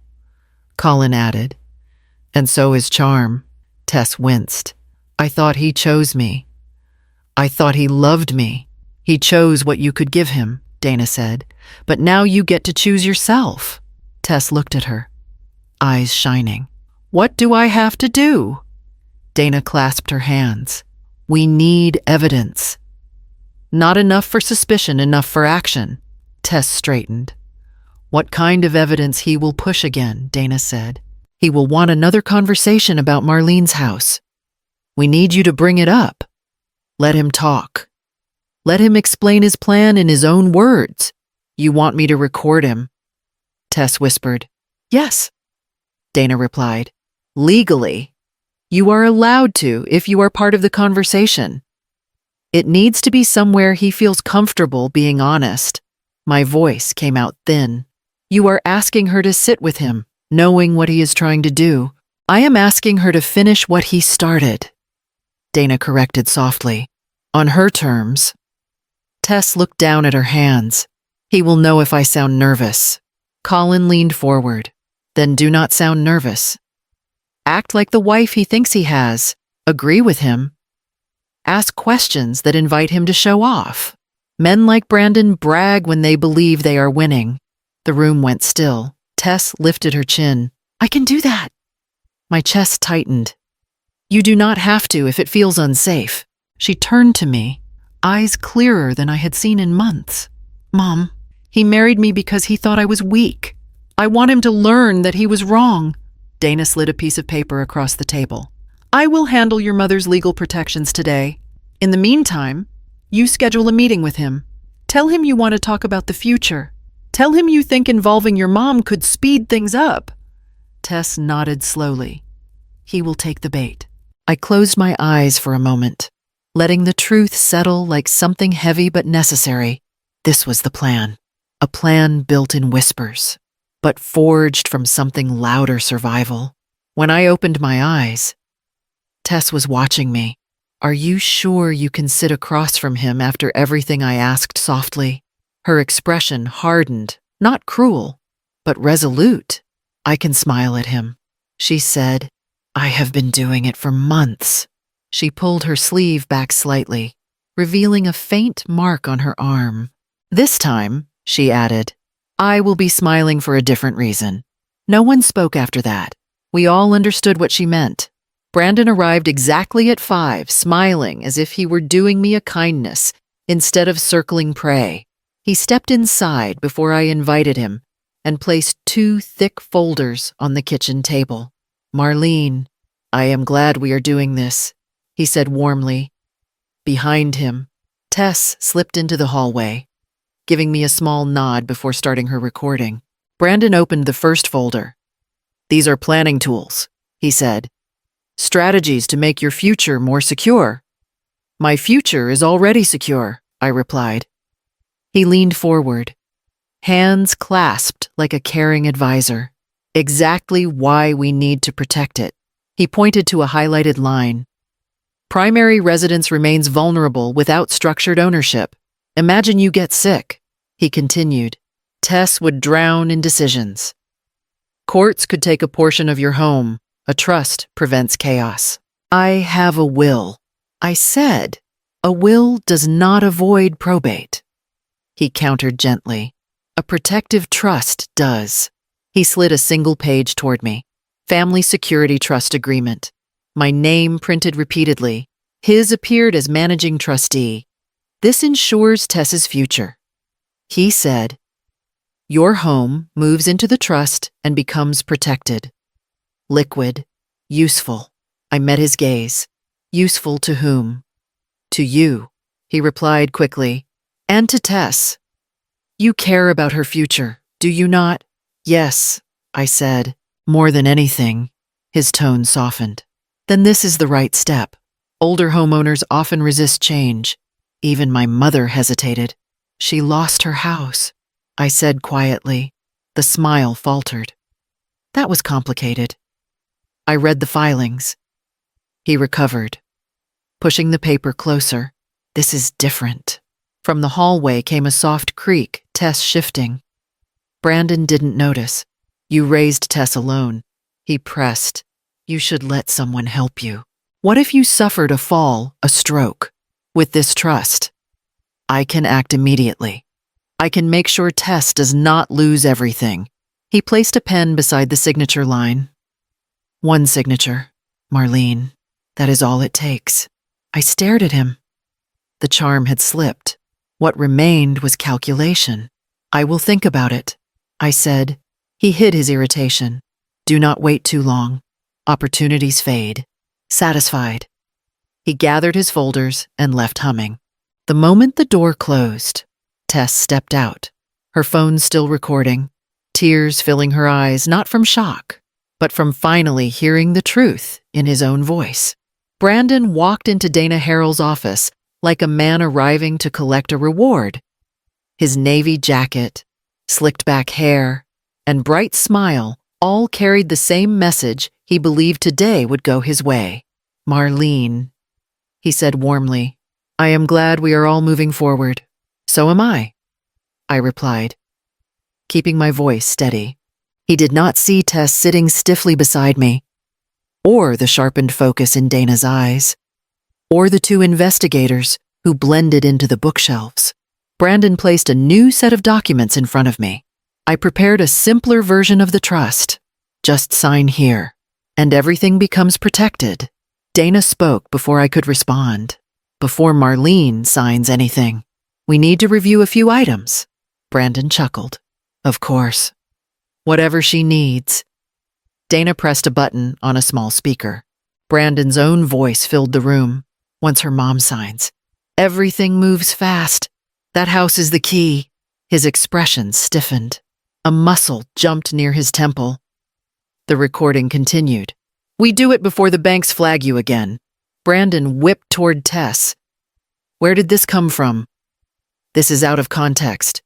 Colin added. And so is charm. Tess winced. I thought he chose me. I thought he loved me. He chose what you could give him, Dana said. But now you get to choose yourself. Tess looked at her, eyes shining. What do I have to do? Dana clasped her hands. We need evidence. Not enough for suspicion, enough for action. Tess straightened. What kind of evidence he will push again, Dana said. He will want another conversation about Marlene's house. We need you to bring it up. Let him talk. Let him explain his plan in his own words. You want me to record him? Tess whispered. Yes, Dana replied. Legally, you are allowed to if you are part of the conversation. It needs to be somewhere he feels comfortable being honest. My voice came out thin. You are asking her to sit with him, knowing what he is trying to do. I am asking her to finish what he started. Dana corrected softly. On her terms. Tess looked down at her hands. He will know if I sound nervous. Colin leaned forward. Then do not sound nervous. Act like the wife he thinks he has. Agree with him. Ask questions that invite him to show off. Men like Brandon brag when they believe they are winning. The room went still. Tess lifted her chin. I can do that. My chest tightened. You do not have to if it feels unsafe. She turned to me, eyes clearer than I had seen in months. Mom, he married me because he thought I was weak. I want him to learn that he was wrong. Dana slid a piece of paper across the table. I will handle your mother's legal protections today. In the meantime, you schedule a meeting with him. Tell him you want to talk about the future. Tell him you think involving your mom could speed things up. Tess nodded slowly. He will take the bait. I closed my eyes for a moment, letting the truth settle like something heavy but necessary. This was the plan. A plan built in whispers, but forged from something louder survival. When I opened my eyes, Tess was watching me. Are you sure you can sit across from him after everything I asked softly? Her expression hardened, not cruel, but resolute. I can smile at him, she said. I have been doing it for months. She pulled her sleeve back slightly, revealing a faint mark on her arm. This time, she added, I will be smiling for a different reason. No one spoke after that. We all understood what she meant. Brandon arrived exactly at 5, smiling as if he were doing me a kindness instead of circling prey. He stepped inside before I invited him and placed 2 thick folders on the kitchen table. Marlene, I am glad we are doing this, he said warmly. Behind him, Tess slipped into the hallway, giving me a small nod before starting her recording. Brandon opened the first folder. These are planning tools, he said. Strategies to make your future more secure. My future is already secure, I replied. He leaned forward, hands clasped like a caring advisor. Exactly why we need to protect it. He pointed to a highlighted line. Primary residence remains vulnerable without structured ownership. Imagine you get sick, he continued. Tess would drown in decisions. Courts could take a portion of your home. A trust prevents chaos. I have a will. I said, a will does not avoid probate. He countered gently. A protective trust does. He slid a single page toward me. Family Security Trust Agreement. My name printed repeatedly. His appeared as managing trustee. This ensures Tess's future. He said, your home moves into the trust and becomes protected. Liquid. Useful. I met his gaze. Useful to whom? To you, he replied quickly. And to Tess. You care about her future, do you not? Yes, I said. More than anything. His tone softened. Then this is the right step. Older homeowners often resist change. Even my mother hesitated. She lost her house, I said quietly. The smile faltered. That was complicated. I read the filings. He recovered, pushing the paper closer. This is different. From the hallway came a soft creak, Tess shifting. Brandon didn't notice. You raised Tess alone. He pressed. You should let someone help you. What if you suffered a fall, a stroke? With this trust, I can act immediately. I can make sure Tess does not lose everything. He placed a pen beside the signature line. One signature. Marlene. That is all it takes. I stared at him. The charm had slipped. What remained was calculation. I will think about it, I said. He hid his irritation. Do not wait too long. Opportunities fade. Satisfied. He gathered his folders and left humming. The moment the door closed, Tess stepped out, her phone still recording, tears filling her eyes not from shock, but from finally hearing the truth in his own voice. Brandon walked into Dana Harrell's office like a man arriving to collect a reward. His navy jacket, slicked back hair, and bright smile all carried the same message he believed today would go his way. Marlene, he said warmly, I am glad we are all moving forward. So am I replied, keeping my voice steady. He did not see Tess sitting stiffly beside me, or the sharpened focus in Dana's eyes, or the two investigators who blended into the bookshelves. Brandon placed a new set of documents in front of me. I prepared a simpler version of the trust. Just sign here, and everything becomes protected. Dana spoke before I could respond. Before Marlene signs anything, we need to review a few items. Brandon chuckled. Of course. Whatever she needs. Dana pressed a button on a small speaker. Brandon's own voice filled the room. Once her mom signs. Everything moves fast. That house is the key. His expression stiffened. A muscle jumped near his temple. The recording continued. We do it before the banks flag you again. Brandon whipped toward Tess. Where did this come from? This is out of context.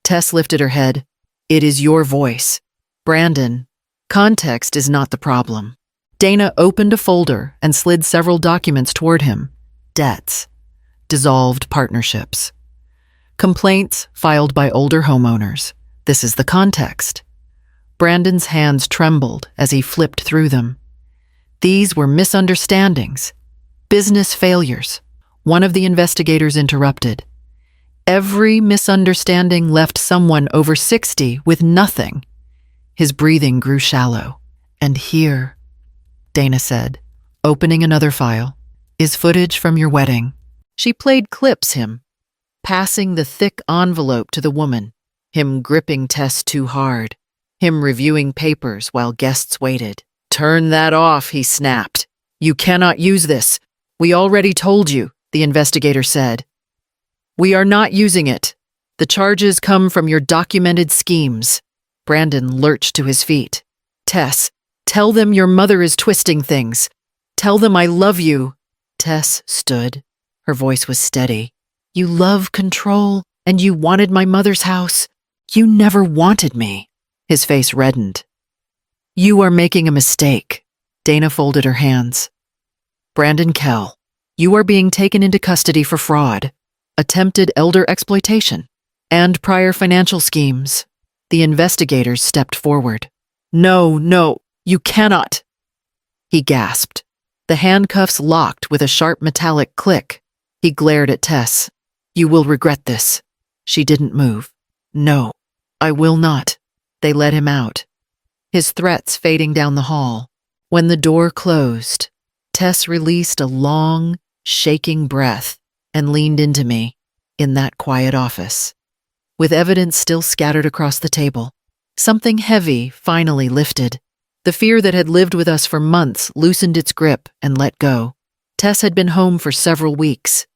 Tess lifted her head. It is your voice. Brandon, context is not the problem. Dana opened a folder and slid several documents toward him. Debts. Dissolved partnerships. Complaints filed by older homeowners. This is the context. Brandon's hands trembled as he flipped through them. These were misunderstandings. Business failures. One of the investigators interrupted. Every misunderstanding left someone over 60 with nothing. His breathing grew shallow. And here, Dana said, opening another file, is footage from your wedding. She played clips him, passing the thick envelope to the woman, him gripping Tess too hard, him reviewing papers while guests waited. Turn that off, he snapped. You cannot use this. We already told you, the investigator said. We are not using it. The charges come from your documented schemes. Brandon lurched to his feet. Tess, tell them your mother is twisting things. Tell them I love you. Tess stood. Her voice was steady. You love control, and you wanted my mother's house. You never wanted me. His face reddened. You are making a mistake. Dana folded her hands. Brandon Kell, you are being taken into custody for fraud, attempted elder exploitation, And prior financial schemes. The investigators stepped forward. No, no, you cannot, he gasped. The handcuffs locked with a sharp metallic click. He glared at Tess. You will regret this. She didn't move. No, I will not. They let him out, his threats fading down the hall. When the door closed, Tess released a long, shaking breath and leaned into me in that quiet office. With evidence still scattered across the table, something heavy finally lifted. The fear that had lived with us for months loosened its grip and let go. Tess had been home for several weeks,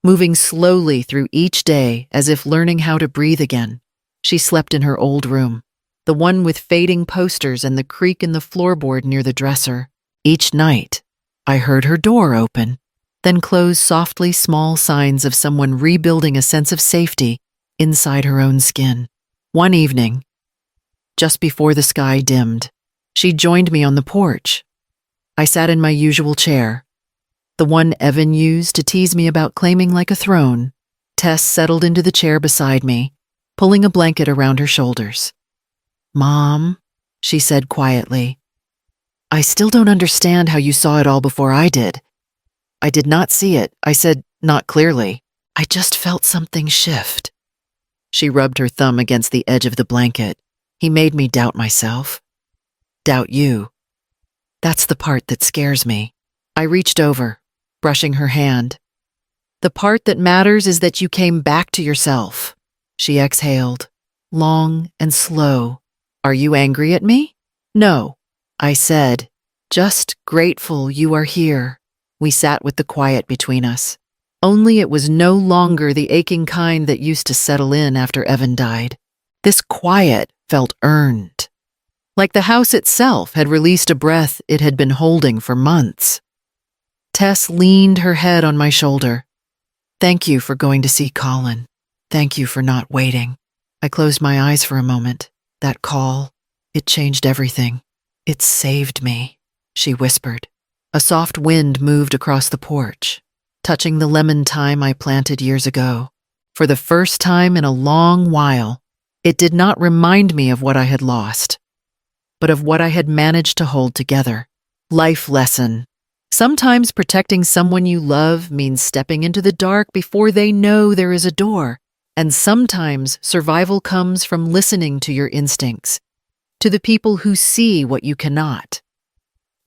moving slowly through each day as if learning how to breathe again. She slept in her old room, the one with fading posters and the creak in the floorboard near the dresser. Each night, I heard her door open, then close softly, small signs of someone rebuilding a sense of safety inside her own skin. One evening, just before the sky dimmed, she joined me on the porch. I sat in my usual chair, the one Evan used to tease me about claiming like a throne. Tess settled into the chair beside me, pulling a blanket around her shoulders. Mom, she said quietly, I still don't understand how you saw it all before I did. I did not see it, I said, not clearly. I just felt something shift. She rubbed her thumb against the edge of the blanket. He made me doubt myself. Doubt you. That's the part that scares me. I reached over, brushing her hand. The part that matters is that you came back to yourself. She exhaled, long and slow. Are you angry at me? No, I said, just grateful you are here. We sat with the quiet between us. Only it was no longer the aching kind that used to settle in after Evan died. This quiet felt earned, like the house itself had released a breath it had been holding for months. Tess leaned her head on my shoulder. Thank you for going to see Colin. Thank you for not waiting. I closed my eyes for a moment. That call, it changed everything. It saved me, she whispered. A soft wind moved across the porch, touching the lemon thyme I planted years ago. For the first time in a long while, it did not remind me of what I had lost, but of what I had managed to hold together. Life lesson. Sometimes protecting someone you love means stepping into the dark before they know there is a door. And sometimes survival comes from listening to your instincts, to the people who see what you cannot,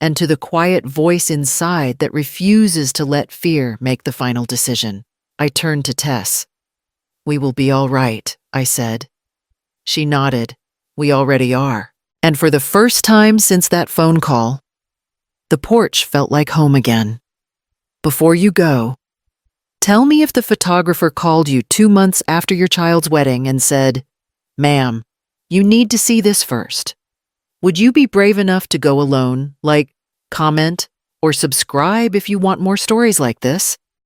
and to the quiet voice inside that refuses to let fear make the final decision. I turned to Tess. We will be all right, I said. She nodded. We already are. And for the first time since that phone call, the porch felt like home again. Before you go, tell me if the photographer called you 2 months after your child's wedding and said, Ma'am, you need to see this first. Would you be brave enough to go alone, like comment or subscribe if you want more stories like this?